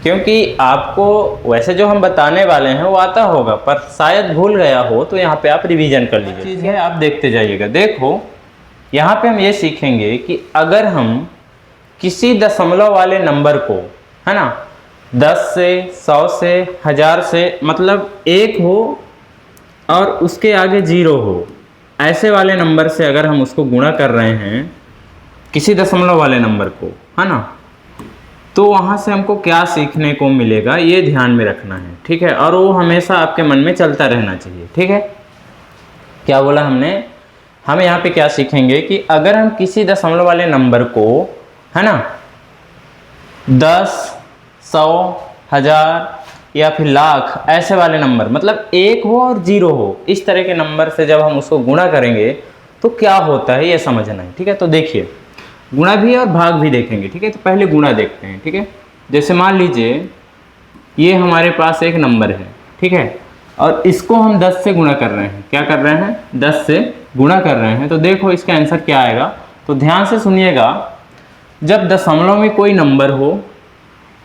क्योंकि आपको वैसे जो हम बताने वाले हैं वो आता होगा, पर शायद भूल गया हो तो यहाँ पे आप रिवीजन कर लीजिए। चीज़ है, आप देखते जाइएगा। देखो, यहाँ पे हम ये सीखेंगे कि अगर हम किसी दशमलव वाले नंबर को, है ना, 10 से 100 से 1000 से, मतलब 1 हो और उसके आगे 0 हो, ऐसे वाले नंबर से अगर हम उसको गुणा कर रहे हैं किसी दशमलव वाले नंबर को, है ना, तो वहाँ से हमको क्या सीखने को मिलेगा ये ध्यान में रखना है। ठीक है, और वो हमेशा आपके मन में चलता रहना चाहिए। ठीक है, क्या बोला हमने, हम यहाँ पे क्या सीखेंगे कि अगर हम किसी दशमलव वाले नंबर को, है ना, 10, 100, 1000 या फिर लाख, ऐसे वाले नंबर, मतलब 1 हो और 0 हो, इस तरह के नंबर से जब हम उसको गुणा करेंगे तो क्या होता है ये समझना है। ठीक है, तो देखिए, गुणा भी और भाग भी देखेंगे। ठीक है, तो पहले गुणा देखते हैं। ठीक है, जैसे मान लीजिए ये हमारे पास एक नंबर है। ठीक है, और इसको हम 10 से गुणा कर रहे हैं। क्या कर रहे हैं, 10 से गुणा कर रहे हैं। तो देखो इसका आंसर क्या आएगा, तो ध्यान से सुनिएगा। जब दशमलव में कोई नंबर हो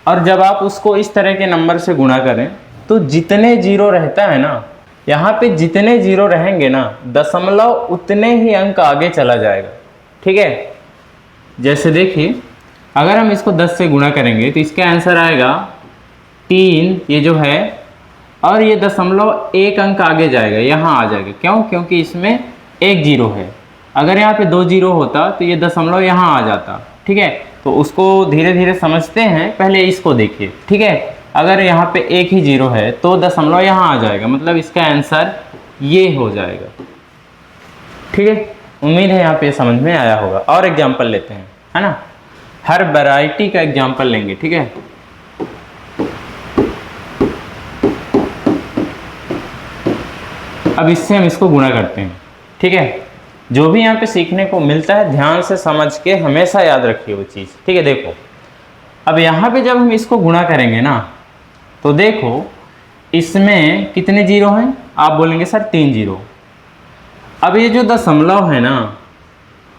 और जब आप उसको इस तरह के नंबर से गुणा करें तो जितने 0 रहता है ना, यहाँ पे जितने 0 रहेंगे ना, दशमलव उतने ही अंक आगे चला जाएगा। ठीक है, जैसे देखिए, अगर हम इसको 10 से गुणा करेंगे तो इसका आंसर आएगा 3, ये जो है, और ये दशमलव 1 अंक आगे जाएगा, यहाँ आ जाएगा। क्यों, क्योंकि इसमें 1 0 है। अगर यहाँ पे 2 0 होता तो ये दशमलव यहाँ आ जाता। ठीक है, तो उसको धीरे धीरे समझते हैं, पहले इसको देखिए। ठीक है, अगर यहाँ पे 1 ही 0 है तो दशमलव यहाँ आ जाएगा, मतलब इसका आंसर ये हो जाएगा। ठीक है, उम्मीद है यहाँ पे समझ में आया होगा। और एग्जाम्पल लेते हैं, है ना, हर वैरायटी का एग्जाम्पल लेंगे। ठीक है, अब इससे हम इसको गुणा करते हैं। ठीक है, जो भी यहाँ पे सीखने को मिलता है ध्यान से समझ के हमेशा याद रखिए वो चीज़। ठीक है, देखो, अब यहाँ पे जब हम इसको गुणा करेंगे ना, तो देखो इसमें कितने 0 हैं, आप बोलेंगे सर 3 0। अब ये जो दशमलव है ना,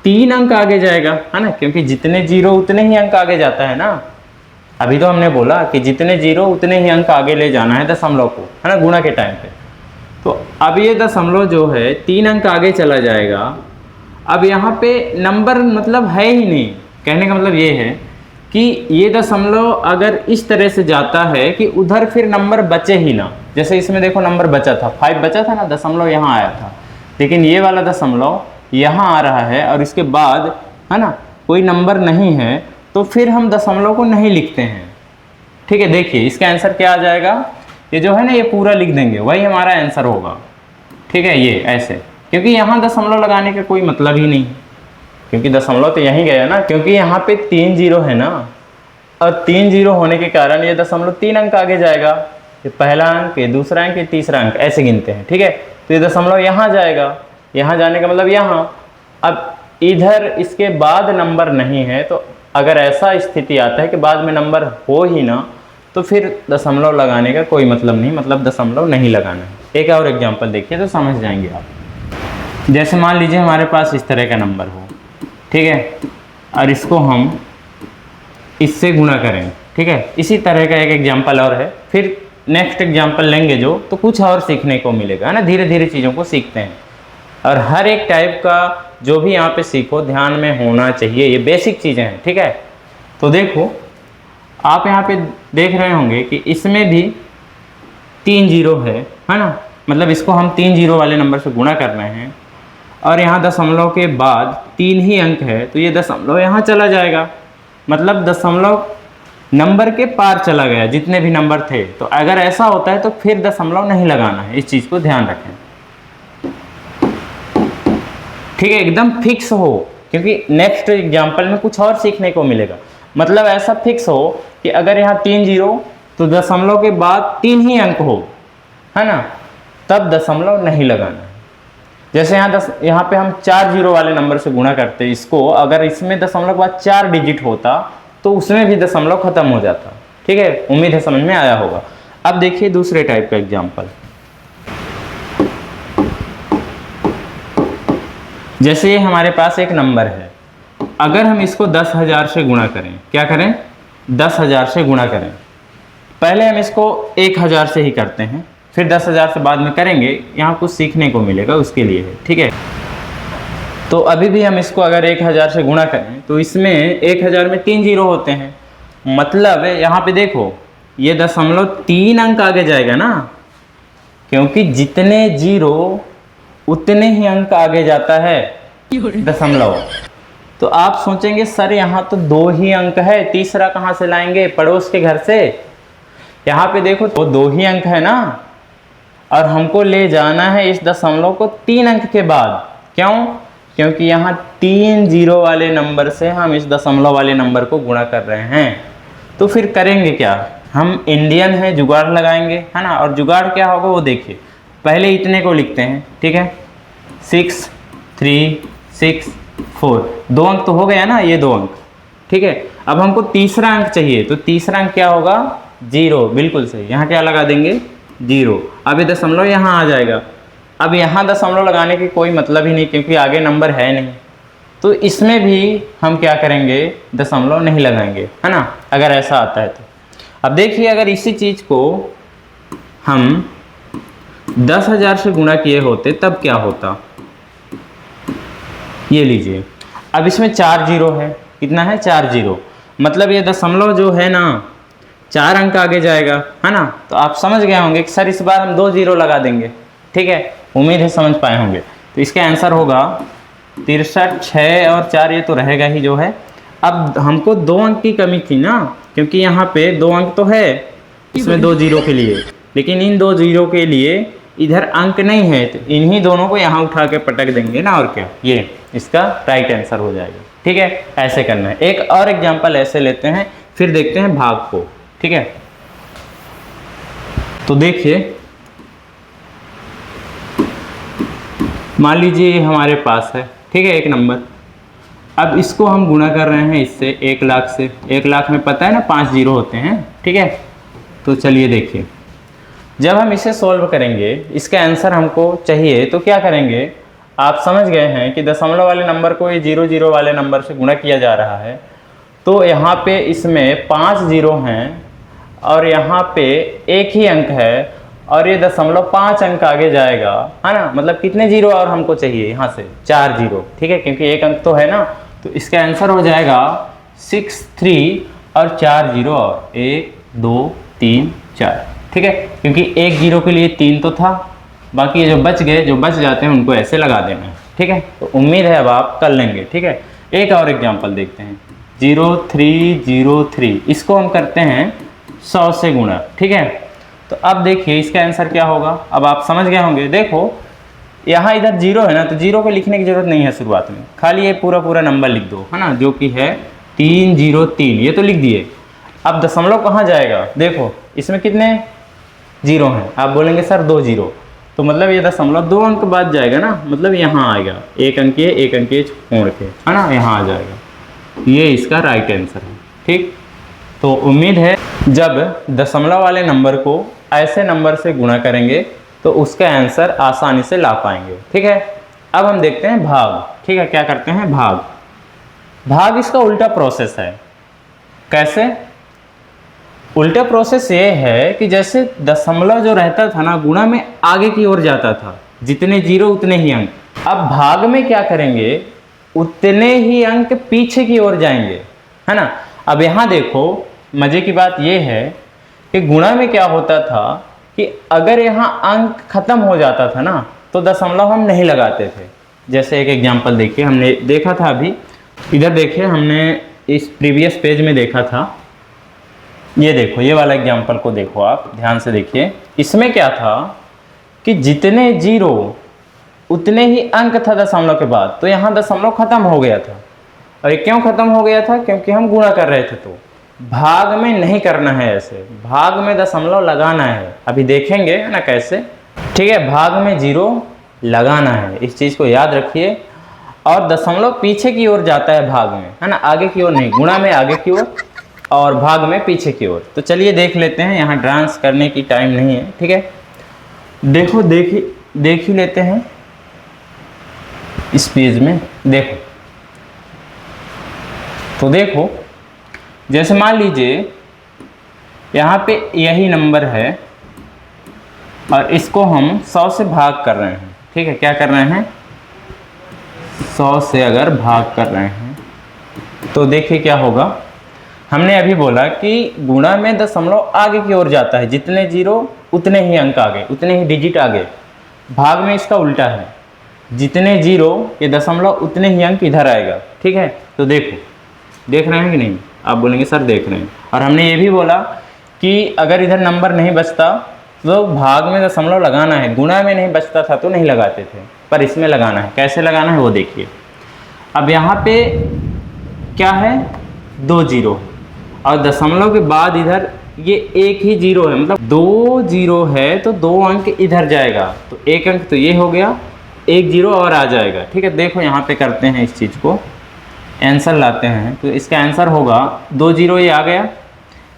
3 अंक आगे जाएगा, है ना, क्योंकि जितने 0 उतने ही अंक आगे जाता है ना। अभी तो हमने बोला कि जितने 0 उतने ही अंक आगे ले जाना है दशमलव को, है ना, गुणा के टाइम पे। तो अब ये दशमलव जो है 3 अंक आगे चला जाएगा। अब यहाँ पे नंबर मतलब है ही नहीं, कहने का मतलब ये है कि ये दशमलव अगर इस तरह से जाता है कि उधर फिर नंबर बचे ही ना। जैसे इसमें देखो नंबर बचा था, 5 बचा था ना, दशमलव यहाँ आया था, लेकिन ये वाला दशमलव यहाँ आ रहा है और इसके बाद, है ना, कोई नंबर नहीं है, तो फिर हम दशमलव को नहीं लिखते हैं। ठीक है, देखिए इसका आंसर क्या आ जाएगा, ये जो है ना, ये पूरा लिख देंगे, वही हमारा आंसर होगा। ठीक है, ये ऐसे, क्योंकि यहाँ दशमलव लगाने का कोई मतलब ही नहीं, क्योंकि दशमलव तो यहीं गया ना, क्योंकि यहाँ पे 3 0 है ना, और 3 0 होने के कारण ये दशमलव 3 अंक आगे जाएगा। ये पहला अंक, ये दूसरा अंक, ये तीसरा अंक, ऐसे गिनते हैं। ठीक है, तो ये दशमलव यहाँ जाएगा, यहाँ जाने का मतलब यहाँ। अब इधर इसके बाद नंबर नहीं है, तो अगर ऐसा स्थिति आता है कि बाद में नंबर हो ही ना, तो फिर दशमलव लगाने का कोई मतलब नहीं, मतलब दशमलव नहीं लगाना है। एक और एग्जांपल देखिए तो समझ जाएंगे आप। जैसे मान लीजिए हमारे पास इस तरह का नंबर हो, ठीक है, और इसको हम इससे गुणा करें। ठीक है, इसी तरह का एक एग्जांपल और है, फिर नेक्स्ट एग्जांपल लेंगे जो, तो कुछ और सीखने को मिलेगा, है ना। धीरे धीरे चीज़ों को सीखते हैं, और हर एक टाइप का जो भी यहाँ पे सीखो ध्यान में होना चाहिए, ये बेसिक चीज़ें हैं, ठीक है। तो देखो आप यहाँ पे देख रहे होंगे कि इसमें भी 3 जीरो है ना, मतलब इसको हम 3 जीरो वाले नंबर से गुणा कर रहे हैं और यहाँ दशमलव के बाद 3 ही अंक है, तो ये दशमलव यहाँ चला जाएगा, मतलब दशमलव नंबर के पार चला गया जितने भी नंबर थे। तो अगर ऐसा होता है तो फिर दशमलव नहीं लगाना है, इस चीज़ को ध्यान रखें, ठीक है, एकदम फिक्स हो, क्योंकि नेक्स्ट एग्जाम्पल में कुछ और सीखने को मिलेगा। मतलब ऐसा फिक्स हो कि अगर यहाँ 3 जीरो तो दशमलव के बाद 3 ही अंक हो, है ना, तब दशमलव नहीं लगाना है। जैसे यहाँ पे हम 4 जीरो वाले नंबर से गुणा करते हैं इसको, अगर इसमें दशमलव के बाद 4 डिजिट होता तो उसमें भी दशमलव खत्म हो जाता, ठीक है। उम्मीद है समझ में आया होगा। अब देखिए दूसरे टाइप का एग्जाम्पल, जैसे ये हमारे पास एक नंबर है, अगर हम इसको 10,000 से गुणा करें, क्या करें, 10,000 से गुणा करें। पहले हम इसको 1,000 से ही करते हैं, फिर 10,000 से बाद में करेंगे, यहाँ कुछ सीखने को मिलेगा उसके लिए है, ठीक है। तो अभी भी हम इसको अगर 1,000 से गुणा करें तो इसमें 1,000 में 3 जीरो होते हैं, मतलब यहाँ पे देखो ये दशमलव 3 अंक आगे जाएगा ना, क्योंकि जितने जीरो उतने ही अंक आगे जाता है दशमलव। तो आप सोचेंगे सर यहाँ तो 2 ही अंक है, तीसरा कहाँ से लाएंगे, पड़ोस के घर से। यहाँ पे देखो तो 2 ही अंक है ना, और हमको ले जाना है इस दशमलव को 3 अंक के बाद। क्यों? क्योंकि यहाँ 3 जीरो वाले नंबर से हम इस दशमलव वाले नंबर को गुणा कर रहे हैं। तो फिर करेंगे क्या, हम इंडियन हैं, जुगाड़ लगाएंगे, है ना। और जुगाड़ क्या होगा वो देखिए, पहले इतने को लिखते हैं, ठीक है, 6 3 6 4, 2 अंक तो हो गया ना, ये 2 अंक, ठीक है। अब हमको तीसरा अंक चाहिए, तो तीसरा अंक क्या होगा, 0, बिल्कुल सही। यहाँ क्या लगा देंगे, 0। अब ये दशमलव यहाँ आ जाएगा। अब यहाँ दशमलव लगाने की कोई मतलब ही नहीं, क्योंकि आगे नंबर है नहीं, तो इसमें भी हम क्या करेंगे, दशमलव नहीं लगाएंगे, है ना, अगर ऐसा आता है तो। अब देखिए अगर इसी चीज़ को हम 10,000 से गुणा किए होते तब क्या होता, ये लीजिए। अब इसमें 4 जीरो है, कितना है, 4 जीरो, मतलब ये दशमलव जो है ना 4 अंक आगे जाएगा, है ना। तो आप समझ गए होंगे कि सर इस बार हम 2 जीरो लगा देंगे, ठीक है। उम्मीद है समझ पाए होंगे। तो इसका आंसर होगा 63, 6 और 4, ये तो रहेगा ही जो है। अब हमको 2 अंक की कमी थी ना, क्योंकि यहाँ पे 2 अंक तो है इसमें 2 जीरो के लिए, लेकिन इन 2 जीरो के लिए इधर अंक नहीं है, तो इन्हीं दोनों को यहाँ उठा के पटक देंगे ना, और क्या, ये इसका राइट आंसर हो जाएगा, ठीक है। ऐसे करना है। एक और एग्जांपल ऐसे लेते हैं, फिर देखते हैं भाग को, ठीक है। तो देखिए मान लीजिए हमारे पास है, ठीक है, एक नंबर। अब इसको हम गुणा कर रहे हैं इससे 1 लाख से। 1 लाख में पता है ना 5 जीरो होते हैं, ठीक है। तो चलिए देखिए, जब हम इसे सॉल्व करेंगे, इसका आंसर हमको चाहिए, तो क्या करेंगे, आप समझ गए हैं कि दशमलव वाले नंबर को ये 0 0 वाले नंबर से गुणा किया जा रहा है। तो यहाँ पे इसमें 5 जीरो हैं और यहाँ पे 1 ही अंक है, और ये दशमलव 5 अंक आगे जाएगा, है ना। मतलब कितने जीरो और हमको चाहिए, यहाँ से 4 जीरो, ठीक है, क्योंकि 1 अंक तो है ना। तो इसका आंसर हो जाएगा 6 3 और 4 जीरो, और 1 2 3 4, ठीक है, क्योंकि 1 जीरो के लिए 3 तो था, बाकी जो बच गए, जो बच जाते हैं उनको ऐसे लगा देना है, ठीक है। तो उम्मीद है अब आप कर लेंगे, ठीक है। एक और एग्जाम्पल देखते हैं, 0303, इसको हम करते हैं 100 से गुणा, ठीक है। तो अब देखिए इसका आंसर क्या होगा, अब आप समझ गए होंगे। देखो यहाँ इधर 0 है ना, तो 0 को लिखने की जरूरत नहीं है शुरुआत में, खाली ये पूरा नंबर लिख दो, है ना, जो कि है 303, ये तो लिख दिए। अब दशमलव कहाँ जाएगा, देखो इसमें कितने जीरो हैं, आप बोलेंगे सर 2 जीरो, तो मतलब ये दशमलव 2 अंक बाद जाएगा ना, मतलब यहाँ आएगा, 1 अंक छोड़ के, है ना, यहाँ आ जाएगा। ये इसका राइट आंसर है, ठीक। तो उम्मीद है जब दशमलव वाले नंबर को ऐसे नंबर से गुणा करेंगे तो उसका आंसर आसानी से ला पाएंगे, ठीक है। अब हम देखते हैं भाग, ठीक है। क्या करते हैं, भाग इसका उल्टा प्रोसेस है। कैसे? उल्टा प्रोसेस ये है कि जैसे दशमलव जो रहता था ना, गुणा में आगे की ओर जाता था, जितने जीरो उतने ही अंक। अब भाग में क्या करेंगे, उतने ही अंक पीछे की ओर जाएंगे, है ना। अब यहाँ देखो मजे की बात यह है कि गुणा में क्या होता था कि अगर यहाँ अंक खत्म हो जाता था ना तो दशमलव हम नहीं लगाते थे। जैसे एक एग्जांपल देखिए, हमने देखा था अभी इधर, देखिए हमने इस प्रीवियस पेज में देखा था, ये देखो ये वाला एग्जांपल को देखो, आप ध्यान से देखिए। इसमें क्या था कि जितने जीरो उतने ही अंक था दशमलव के बाद, तो यहाँ दशमलव खत्म हो गया था। और ये क्यों खत्म हो गया था? क्योंकि हम गुणा कर रहे थे। तो भाग में नहीं करना है ऐसे, भाग में दशमलव लगाना है। अभी देखेंगे ना कैसे, ठीक है। भाग में जीरो लगाना है, इस चीज़ को याद रखिए। और दशमलव पीछे की ओर जाता है भाग में, है ना, आगे की ओर नहीं। गुणा में आगे की ओर और भाग में पीछे की ओर। तो चलिए देख लेते हैं, यहाँ डांस करने की टाइम नहीं है, ठीक है। देखो देख ही लेते हैं इस पेज में, देखो। तो देखो जैसे मान लीजिए यहाँ पे यही नंबर है और इसको हम 100 से भाग कर रहे हैं, ठीक है। क्या कर रहे हैं? 100 से अगर भाग कर रहे हैं तो देखिए क्या होगा। हमने अभी बोला कि गुणा में दशमलव आगे की ओर जाता है, जितने जीरो उतने ही अंक आगे, उतने ही डिजिट आगे। भाग में इसका उल्टा है, जितने जीरो ये दशमलव उतने ही अंक इधर आएगा, ठीक है। तो देखो, देख रहे हैं कि नहीं? आप बोलेंगे सर देख रहे हैं। और हमने ये भी बोला कि अगर इधर नंबर नहीं बचता तो भाग में दशमलव लगाना है। गुणा में नहीं बचता था तो नहीं लगाते थे, पर इसमें लगाना है। कैसे लगाना है वो देखिए। अब यहाँ पे क्या है? 2 जीरो और दशमलव के बाद इधर ये एक ही जीरो है, मतलब 2 जीरो है तो 2 अंक इधर जाएगा, तो 1 अंक तो ये हो गया, 1 जीरो और आ जाएगा, ठीक है। देखो यहाँ पे करते हैं इस चीज़ को, आंसर लाते हैं। तो इसका आंसर होगा 2 जीरो ये आ गया,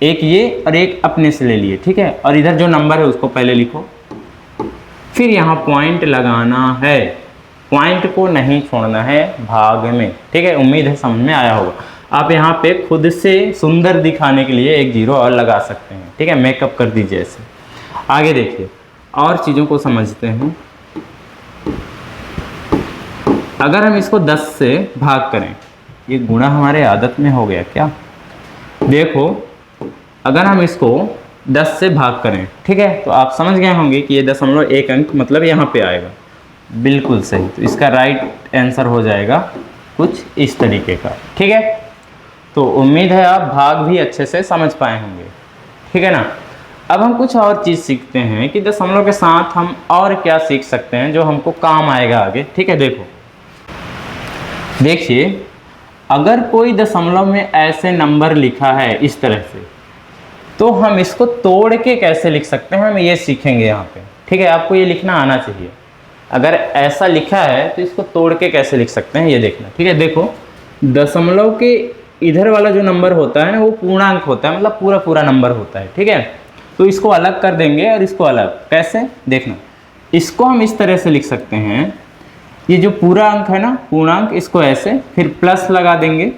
एक ये और एक अपने से ले लिए, ठीक है। और इधर जो नंबर है उसको पहले लिखो, फिर यहाँ पॉइंट लगाना है, पॉइंट को नहीं छोड़ना है भाग में, ठीक है। उम्मीद है समझ में आया होगा। आप यहाँ पे खुद से सुंदर दिखाने के लिए 1 जीरो और लगा सकते हैं, ठीक है। मेकअप कर दीजिए ऐसे। आगे देखिए और चीज़ों को समझते हैं। अगर हम इसको 10 से भाग करें, ये गुणा हमारे आदत में हो गया क्या? देखो अगर हम इसको 10 से भाग करें, ठीक है, तो आप समझ गए होंगे कि ये 0.1 अंक मतलब यहाँ पे आएगा। बिल्कुल सही। तो इसका राइट आंसर हो जाएगा कुछ इस तरीके का, ठीक है। तो उम्मीद है आप भाग भी अच्छे से समझ पाए होंगे, ठीक है ना। अब हम कुछ और चीज़ सीखते हैं कि दशमलव के साथ हम और क्या सीख सकते हैं जो हमको काम आएगा आगे, ठीक है। देखिए अगर कोई दशमलव में ऐसे नंबर लिखा है इस तरह से, तो हम इसको तोड़ के कैसे लिख सकते हैं, हम ये सीखेंगे यहाँ पे, ठीक है। आपको ये लिखना आना चाहिए। अगर ऐसा लिखा है तो इसको तोड़ के कैसे लिख सकते हैं ये देखना, ठीक है। देखो दशमलव के इधर वाला जो नंबर होता है ना वो पूर्णांक होता है, मतलब पूरा पूरा नंबर होता है, ठीक है। तो इसको अलग कर देंगे और इसको अलग, कैसे देखना। इसको हम इस तरह से लिख सकते हैं, ये जो पूरा अंक है ना पूर्णांक, इसको ऐसे, फिर प्लस लगा देंगे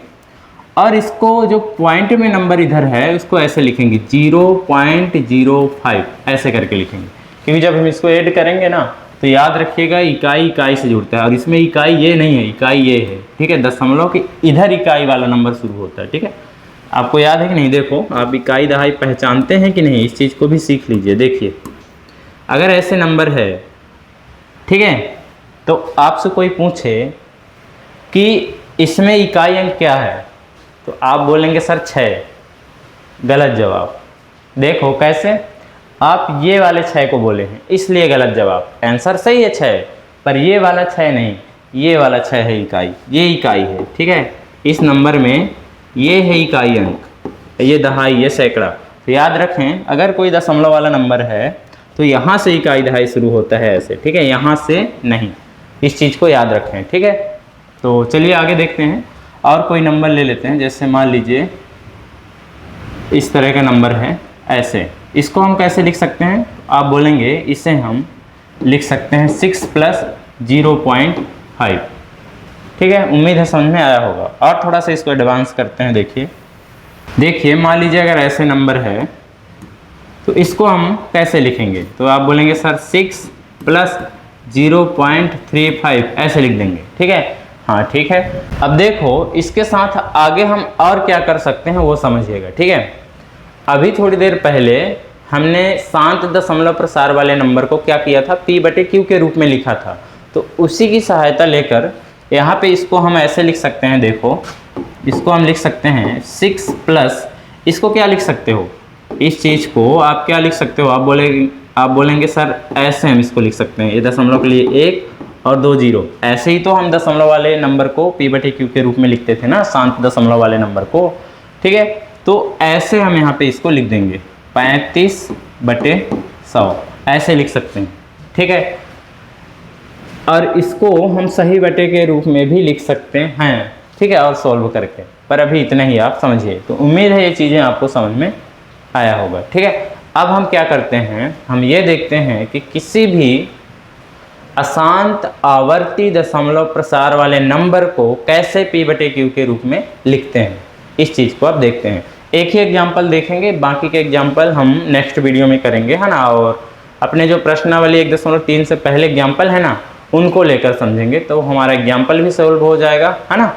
और इसको जो पॉइंट में नंबर इधर है उसको ऐसे लिखेंगे 0.05 ऐसे करके लिखेंगे। क्योंकि जब हम इसको ऐड करेंगे ना तो याद रखिएगा इकाई इकाई से जुड़ता है, और इसमें इकाई ये नहीं है, इकाई ये है, ठीक है। दशमलव के इधर इकाई वाला नंबर शुरू होता है, ठीक है। आपको याद है कि नहीं? देखो आप इकाई दहाई पहचानते हैं कि नहीं, इस चीज़ को भी सीख लीजिए। देखिए अगर ऐसे नंबर है, ठीक है, तो आपसे कोई पूछे कि इसमें इकाई अंक क्या है, तो आप बोलेंगे सर 6। गलत जवाब। देखो कैसे, आप ये वाले 6 को बोले हैं इसलिए गलत जवाब। आंसर सही है 6, पर ये वाला 6 नहीं, ये वाला 6 है इकाई, ये इकाई है, ठीक है। इस नंबर में ये है इकाई अंक, ये दहाई, ये सैकड़ा। तो याद रखें अगर कोई दशमलव वाला नंबर है तो यहाँ से इकाई दहाई शुरू होता है ऐसे, ठीक है, यहाँ से नहीं। इस चीज़ को याद रखें, ठीक है। तो चलिए आगे देखते हैं और कोई नंबर ले लेते हैं। जैसे मान लीजिए इस तरह का नंबर है ऐसे, इसको हम कैसे लिख सकते हैं? आप बोलेंगे इसे हम लिख सकते हैं 6 + 0.5, ठीक है। उम्मीद है समझ में आया होगा। और थोड़ा सा इसको एडवांस करते हैं। देखिए मान लीजिए अगर ऐसे नंबर है तो इसको हम कैसे लिखेंगे? तो आप बोलेंगे सर 6 + 0.35 ऐसे लिख देंगे, ठीक है। हाँ ठीक है। अब देखो इसके साथ आगे हम और क्या कर सकते हैं वो समझिएगा, ठीक है। अभी थोड़ी देर पहले हमने शांत दशमलव प्रसार वाले नंबर को क्या किया था, P/Q के रूप में लिखा था। तो उसी की सहायता लेकर यहाँ पे इसको हम ऐसे लिख सकते हैं, देखो इसको हम लिख सकते हैं 6 प्लस, इसको क्या लिख सकते हो, इस चीज़ को आप क्या लिख सकते हो, आप बोलेंगे सर ऐसे हम इसको लिख सकते हैं, ये दशमलव के लिए 1 और 2 0, ऐसे ही तो हम दशमलव वाले नंबर को P/Q के रूप में लिखते थे ना, शांत दशमलव वाले नंबर को, ठीक है। तो ऐसे हम यहाँ पे इसको लिख देंगे 35/100, ऐसे लिख सकते हैं, ठीक है। और इसको हम सही बटे के रूप में भी लिख सकते हैं, ठीक है, और सॉल्व करके। पर अभी इतना ही आप समझिए। तो उम्मीद है ये चीज़ें आपको समझ में आया होगा, ठीक है। अब हम क्या करते हैं, हम ये देखते हैं कि किसी भी अशांत आवर्ती दशमलव प्रसार वाले नंबर को कैसे P/Q के रूप में लिखते हैं, इस चीज़ को आप देखते हैं। एक ही एग्जाम्पल देखेंगे, बाकी के एग्जाम्पल हम नेक्स्ट वीडियो में करेंगे, है ना। और अपने जो प्रश्नावली 1.3 से पहले एग्जाम्पल है ना, उनको लेकर समझेंगे, तो हमारा एग्जाम्पल भी सॉल्व हो जाएगा, है ना,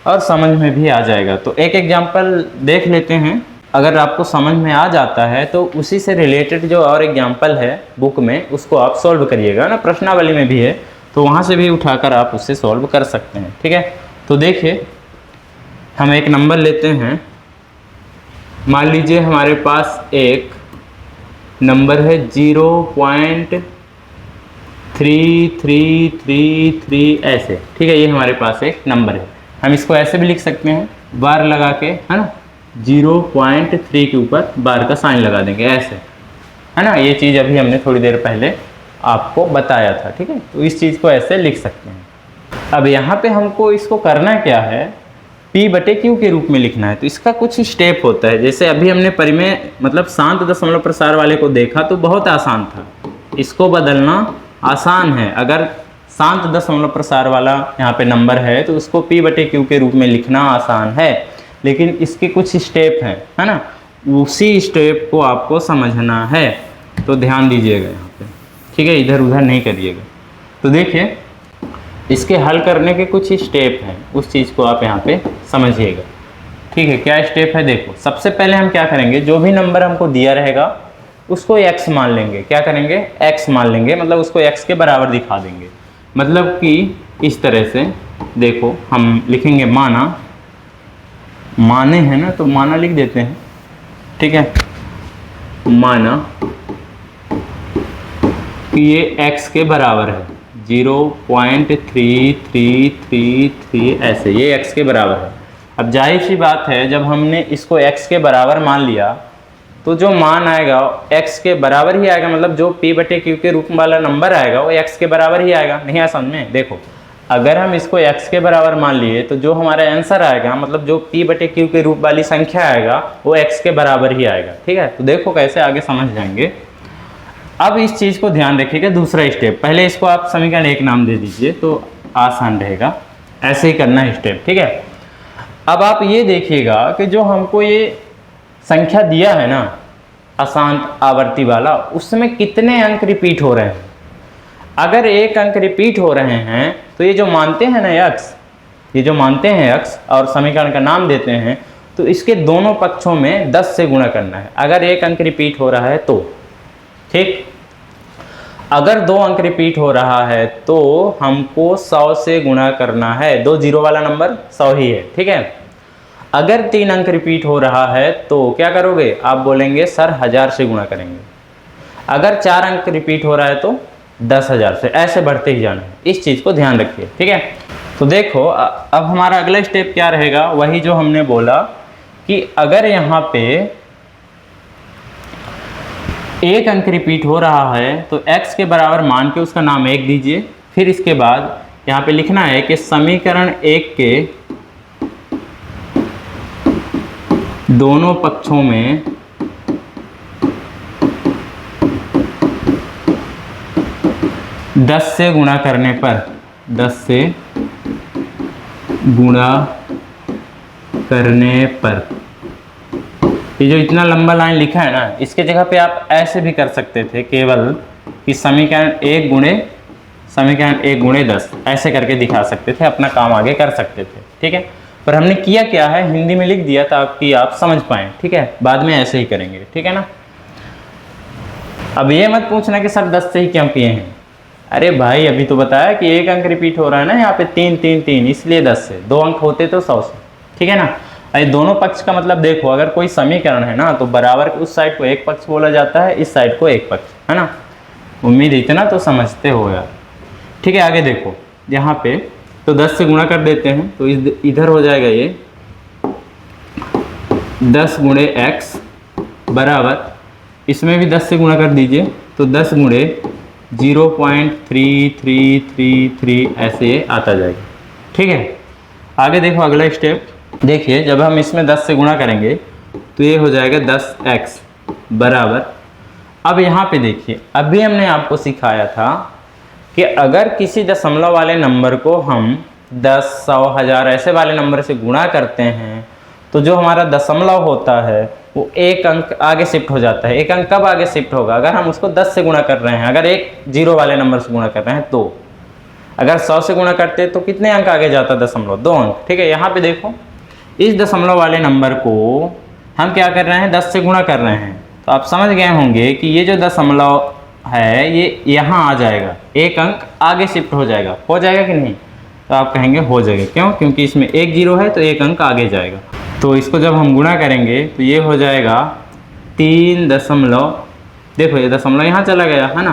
और समझ में भी आ जाएगा। तो एक एग्जाम्पल देख लेते हैं। अगर आपको समझ में आ जाता है तो उसी से रिलेटेड जो और एग्जाम्पल है बुक में, उसको आप सॉल्व करिएगा ना, प्रश्नावली में भी है, तो वहाँ से भी उठाकर आप उससे सॉल्व कर सकते हैं, ठीक है। तो देखिए हम एक नंबर लेते हैं, मान लीजिए हमारे पास एक नंबर है 0.3333 ऐसे, ठीक है, ये हमारे पास एक नंबर है। हम इसको ऐसे भी लिख सकते हैं, बार लगा के, है ना, 0.3 के ऊपर बार का साइन लगा देंगे ऐसे, है ना। ये चीज़ अभी हमने थोड़ी देर पहले आपको बताया था, ठीक है। तो इस चीज़ को ऐसे लिख सकते हैं। अब यहाँ पे हमको इसको करना क्या है, P/Q के रूप में लिखना है। तो इसका कुछ स्टेप होता है, जैसे अभी हमने परिमेय मतलब शांत दशमलव प्रसार वाले को देखा तो बहुत आसान था, इसको बदलना आसान है। अगर शांत दशमलव प्रसार वाला यहाँ पे नंबर है तो उसको P/Q के रूप में लिखना आसान है, लेकिन इसके कुछ स्टेप हैं, है ना, उसी स्टेप को आपको समझना है। तो ध्यान दीजिएगा यहाँ पे, ठीक है, इधर उधर नहीं करिएगा। तो देखिए इसके हल करने के कुछ स्टेप हैं, उस चीज़ को आप यहाँ पे समझिएगा, ठीक है। क्या स्टेप है, देखो सबसे पहले हम क्या करेंगे, जो भी नंबर हमको दिया रहेगा उसको x मान लेंगे। क्या करेंगे, x मान लेंगे, मतलब उसको x के बराबर दिखा देंगे। मतलब कि इस तरह से देखो हम लिखेंगे माने है ना, तो माना लिख देते हैं, ठीक है। माना कि ये x के बराबर है 0.3333 ऐसे, ये x के बराबर है। अब जाहिर सी बात है, जब हमने इसको x के बराबर मान लिया तो जो मान आएगा x के बराबर ही आएगा, मतलब जो P/Q के रूप वाला नंबर आएगा वो x के बराबर ही आएगा। नहीं आसान में, देखो अगर हम इसको x के बराबर मान लिए तो जो हमारा आंसर आएगा, मतलब जो P/Q के रूप वाली संख्या आएगा वो x के बराबर ही आएगा, ठीक है। तो देखो कैसे आगे समझ जाएंगे। अब इस चीज़ को ध्यान रखिएगा, दूसरा स्टेप, पहले इसको आप समीकरण 1 नाम दे दीजिए तो आसान रहेगा, ऐसे ही करना है स्टेप, ठीक है। अब आप ये देखिएगा कि जो हमको ये संख्या दिया है ना अशांत आवर्ती वाला, उसमें कितने अंक रिपीट हो रहे हैं। अगर एक अंक रिपीट हो रहे हैं तो ये जो मानते हैं ना x, ये जो मानते हैं x और समीकरण का नाम देते हैं, तो इसके दोनों पक्षों में 10 से गुणा करना है। अगर एक अंक रिपीट हो रहा है तो, ठीक, अगर 2 अंक रिपीट हो रहा है तो हमको 100 से गुणा करना है। 2 जीरो वाला नंबर 100 ही है, ठीक है। अगर 3 अंक रिपीट हो रहा है तो क्या करोगे, आप बोलेंगे सर 1000 से गुणा करेंगे। अगर 4 अंक रिपीट हो रहा है तो 10,000 से, ऐसे बढ़ते ही जाना है। इस चीज़ को ध्यान रखिए, ठीक है। तो देखो अब हमारा अगला स्टेप क्या रहेगा, वही जो हमने बोला कि अगर यहाँ पे एक अंक रिपीट हो रहा है तो x के बराबर मान के उसका नाम 1 दीजिए। फिर इसके बाद यहाँ पे लिखना है कि समीकरण 1 के दोनों पक्षों में 10 से गुणा करने पर, 10 से गुणा करने पर, ये जो इतना लंबा लाइन लिखा है ना, इसके जगह पे आप ऐसे भी कर सकते थे केवल कि समीकरण 1 गुणे समीकरण 1 गुणे 10 ऐसे करके दिखा सकते थे, अपना काम आगे कर सकते थे, ठीक है। पर हमने किया क्या है, हिंदी में लिख दिया ताकि आप समझ पाएँ, ठीक है। बाद में ऐसे ही करेंगे, ठीक है ना। अब ये मत पूछना कि सर 10 से ही क्यों किए हैं। अरे भाई अभी तो बताया कि एक अंक रिपीट हो रहा है ना यहाँ पे 3 3 3, इसलिए 10 से। 2 अंक होते तो 100 से, ठीक है ना। अरे दोनों पक्ष का मतलब देखो, अगर कोई समीकरण है ना तो बराबर उस साइड को एक पक्ष बोला जाता है, इस साइड को एक पक्ष, है ना। उम्मीद इतना तो समझते हो यार, ठीक है। आगे देखो यहाँ पे तो 10 से गुणा कर देते हैं, तो इधर हो जाएगा ये 10 गुणे x बराबर, इसमें भी 10 से गुणा कर दीजिए तो 10 गुणे 0.3333 ऐसे ये आता जाएगा, ठीक है। आगे देखो अगला स्टेप, देखिए जब हम इसमें 10 से गुणा करेंगे तो ये हो जाएगा 10x बराबर। अब यहाँ पे देखिए, अभी हमने आपको सिखाया था कि अगर किसी दशमलव वाले नंबर को हम 10, 100, 1000 ऐसे वाले नंबर से गुणा करते हैं तो जो हमारा दशमलव होता है वो एक अंक आगे शिफ्ट हो जाता है। एक अंक कब आगे शिफ्ट होगा, अगर हम उसको 10 से गुणा कर रहे हैं, अगर एक 0 वाले नंबर से गुणा कर रहे हैं तो। अगर 100 से गुणा करते हैं तो कितने अंक आगे जाता है, दशमलव, 2 अंक, ठीक है। यहाँ पे देखो इस दशमलव वाले नंबर को हम क्या कर रहे हैं, 10 से गुणा कर रहे हैं, तो आप समझ गए होंगे कि ये जो दशमलव है ये यहाँ आ जाएगा, एक अंक आगे शिफ्ट हो जाएगा कि नहीं। तो आप कहेंगे हो जाएगा, क्यों, क्योंकि इसमें एक 0 है तो एक अंक आगे जाएगा। तो इसको जब हम गुणा करेंगे तो ये हो जाएगा 3 दशमलव, देखो ये दशमलव यहाँ चला गया है ना,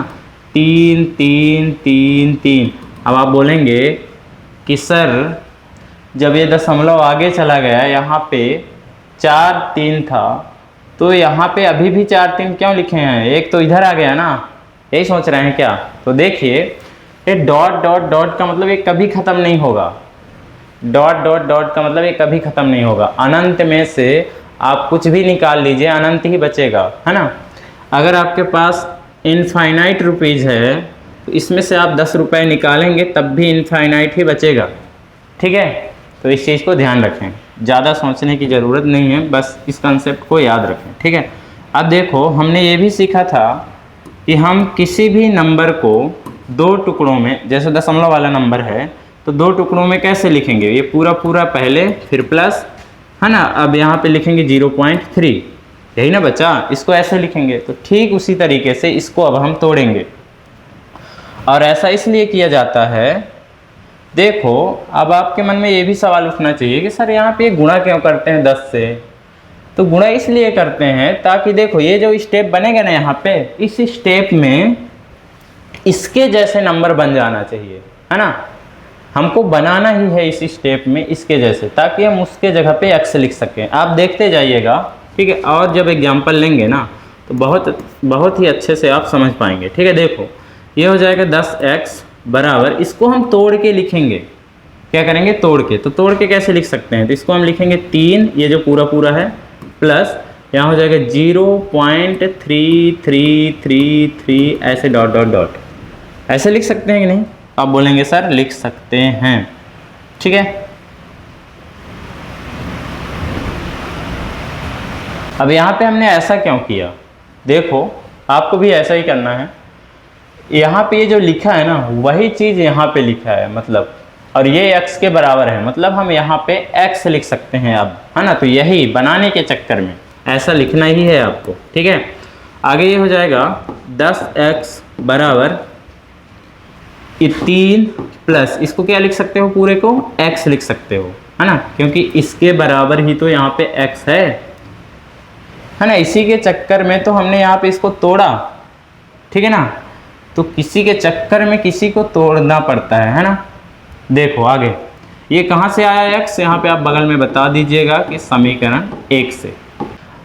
3 3 3 3। अब आप बोलेंगे कि सर जब ये दशमलव आगे चला गया, यहाँ पे 4 3 था तो यहाँ पे अभी भी 4 3 क्यों लिखे हैं, एक तो इधर आ गया ना, यही सोच रहे हैं क्या। तो देखिए ये डॉट डॉट डॉट का मतलब ये कभी ख़त्म नहीं होगा, डॉट डॉट डॉट का मतलब ये कभी ख़त्म नहीं होगा। अनंत में से आप कुछ भी निकाल लीजिए, अनंत ही बचेगा, है ना। अगर आपके पास इनफाइनाइट रुपीज़ है तो इसमें से आप 10 रुपये निकालेंगे तब भी इनफाइनाइट ही बचेगा, ठीक है। तो इस चीज़ को ध्यान रखें, ज़्यादा सोचने की ज़रूरत नहीं है, बस इस कंसेप्ट को याद रखें, ठीक है। अब देखो हमने ये भी सीखा था कि हम किसी भी नंबर को 2 टुकड़ों में, जैसे दशमलव वाला नंबर है तो 2 टुकड़ों में कैसे लिखेंगे, ये पूरा पूरा पहले फिर प्लस, है ना। अब यहाँ पे लिखेंगे 0.3, यही ना बच्चा, इसको ऐसे लिखेंगे। तो ठीक उसी तरीके से इसको अब हम तोड़ेंगे, और ऐसा इसलिए किया जाता है। देखो अब आपके मन में ये भी सवाल उठना चाहिए कि सर यहाँ पे गुणा क्यों करते हैं 10 से। तो गुणा इसलिए करते हैं ताकि देखो ये जो स्टेप बनेगा ना यहाँ पे, इस स्टेप में इसके जैसे नंबर बन जाना चाहिए, है ना। हमको बनाना ही है इस स्टेप में इसके जैसे, ताकि हम उसके जगह पे x लिख सकें। आप देखते जाइएगा, ठीक है। और जब एग्जाम्पल लेंगे ना तो बहुत ही अच्छे से आप समझ पाएंगे, ठीक है। देखो ये हो जाएगा 10x बराबर, इसको हम तोड़ के लिखेंगे, क्या करेंगे, तोड़ के। तो तोड़ के कैसे लिख सकते हैं, तो इसको हम लिखेंगे 3, ये जो पूरा पूरा है, प्लस यहाँ हो जाएगा 0.3333 ऐसे डॉट डॉट डॉट, ऐसे लिख सकते हैं कि नहीं। आप बोलेंगे सर लिख सकते हैं, ठीक है। अब यहाँ पे हमने ऐसा क्यों किया, देखो आपको भी ऐसा ही करना है। यहाँ पे ये जो लिखा है ना वही चीज़ यहाँ पे लिखा है, मतलब, और ये x के बराबर है, मतलब हम यहाँ पे x लिख सकते हैं अब, है ना। तो यही बनाने के चक्कर में ऐसा लिखना ही है आपको, ठीक है। आगे ये हो जाएगा 10x बराबर 3 प्लस, इसको क्या लिख सकते हो, पूरे को x लिख सकते हो, है ना, क्योंकि इसके बराबर ही तो यहाँ पे x है ना। इसी के चक्कर में तो हमने यहाँ पे इसको तोड़ा, ठीक है ना। तो किसी के चक्कर में किसी को तोड़ना पड़ता है ना। देखो आगे ये कहाँ से आया x, यहाँ पे आप बगल में बता दीजिएगा कि समीकरण 1 से।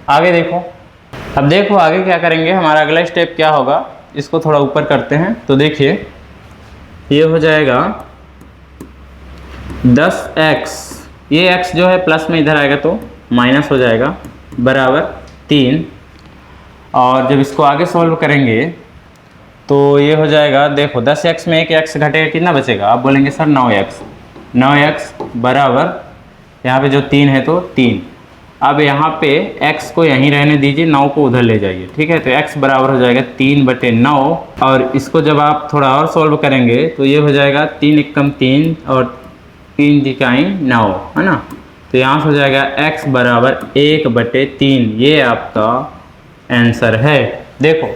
आगे देखो, अब देखो आगे क्या करेंगे, हमारा अगला स्टेप क्या होगा, इसको थोड़ा ऊपर करते हैं। तो देखिए ये हो जाएगा 10x, ये x जो है प्लस में इधर आएगा तो माइनस हो जाएगा, बराबर 3। और जब इसको आगे सॉल्व करेंगे तो ये हो जाएगा, देखो 10x में एक x घटेगा, कितना बचेगा, आप बोलेंगे सर 9x बराबर, यहाँ पे जो 3 है तो 3, अब यहाँ पे x को यहीं रहने दीजिए, 9 को उधर ले जाइए, ठीक है। तो x बराबर हो जाएगा 3/9 और इसको जब आप थोड़ा और सॉल्व करेंगे तो ये हो जाएगा 3 एकम 3 और 3 दिखाई 9, है ना। तो यहाँ से हो जाएगा x बराबर 1/3, ये आपका आंसर है। देखो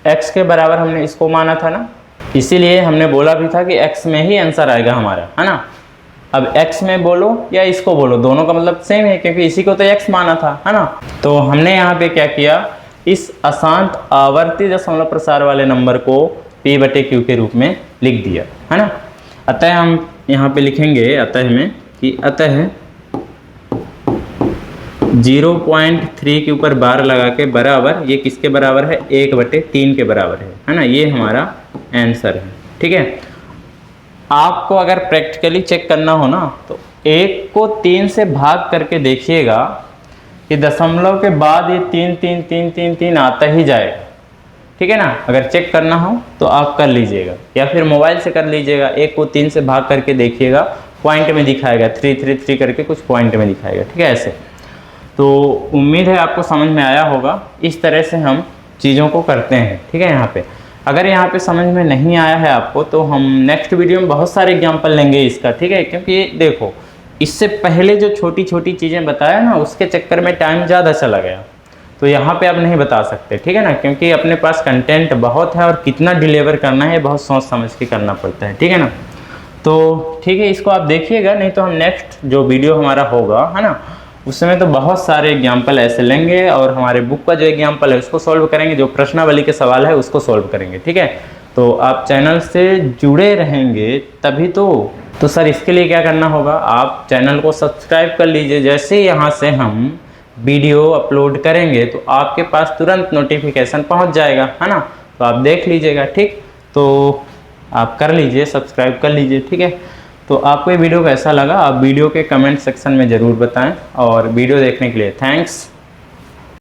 x के बराबर हमने इसको माना था ना, इसीलिए हमने बोला भी था कि x में ही आंसर आएगा हमारा, है ना। अब x में बोलो या इसको बोलो, दोनों का मतलब सेम है क्योंकि इसी को तो x माना था, है ना। तो हमने यहाँ पे क्या किया, इस अशांत आवर्ती दशमलव प्रसार वाले नंबर को p/q के रूप में लिख दिया, है ना। अतः हम यहाँ पे लिखेंगे अतः में कि अतः 0.3 के ऊपर बार लगा के बराबर, ये किसके बराबर है, 1/3 के बराबर है ना। ये हमारा आंसर है, ठीक है। आपको अगर प्रैक्टिकली चेक करना हो ना तो 1 को 3 से भाग करके देखिएगा कि दशमलव के बाद ये 3 3 3 3 3 आता ही जाएगा, ठीक है ना। अगर चेक करना हो तो आप कर लीजिएगा या फिर मोबाइल से कर लीजिएगा। 1 को 3 से भाग करके देखिएगा, पॉइंट में दिखाएगा, 3 3 3 करके कुछ पॉइंट में दिखाएगा, ठीक है। ऐसे तो उम्मीद है आपको समझ में आया होगा। इस तरह से हम चीज़ों को करते हैं, ठीक है। यहाँ पे अगर यहाँ पे समझ में नहीं आया है आपको तो हम नेक्स्ट वीडियो में बहुत सारे एग्जाम्पल लेंगे इसका, ठीक है। क्योंकि देखो इससे पहले जो छोटी छोटी चीज़ें बताया ना उसके चक्कर में टाइम ज़्यादा चला गया, तो यहाँ पे आप नहीं बता सकते, ठीक है ना। क्योंकि अपने पास कंटेंट बहुत है और कितना डिलीवर करना है बहुत सोच समझ के करना पड़ता है, ठीक है ना। तो ठीक है, इसको आप देखिएगा, नहीं तो हम नेक्स्ट जो वीडियो हमारा होगा, है ना, उसमें तो बहुत सारे एग्जाम्पल ऐसे लेंगे और हमारे बुक का जो एग्जाम्पल है उसको सॉल्व करेंगे, जो प्रश्नावली के सवाल है उसको सॉल्व करेंगे, ठीक है। तो आप चैनल से जुड़े रहेंगे तभी तो सर इसके लिए क्या करना होगा, आप चैनल को सब्सक्राइब कर लीजिए। जैसे यहाँ से हम वीडियो अपलोड करेंगे तो आपके पास तुरंत नोटिफिकेशन पहुँच जाएगा, है ना। तो आप देख लीजिएगा, ठीक। तो आप कर लीजिए, सब्सक्राइब कर लीजिए, ठीक है। तो आपको ये वीडियो कैसा लगा आप वीडियो के कमेंट सेक्शन में ज़रूर बताएं और वीडियो देखने के लिए थैंक्स।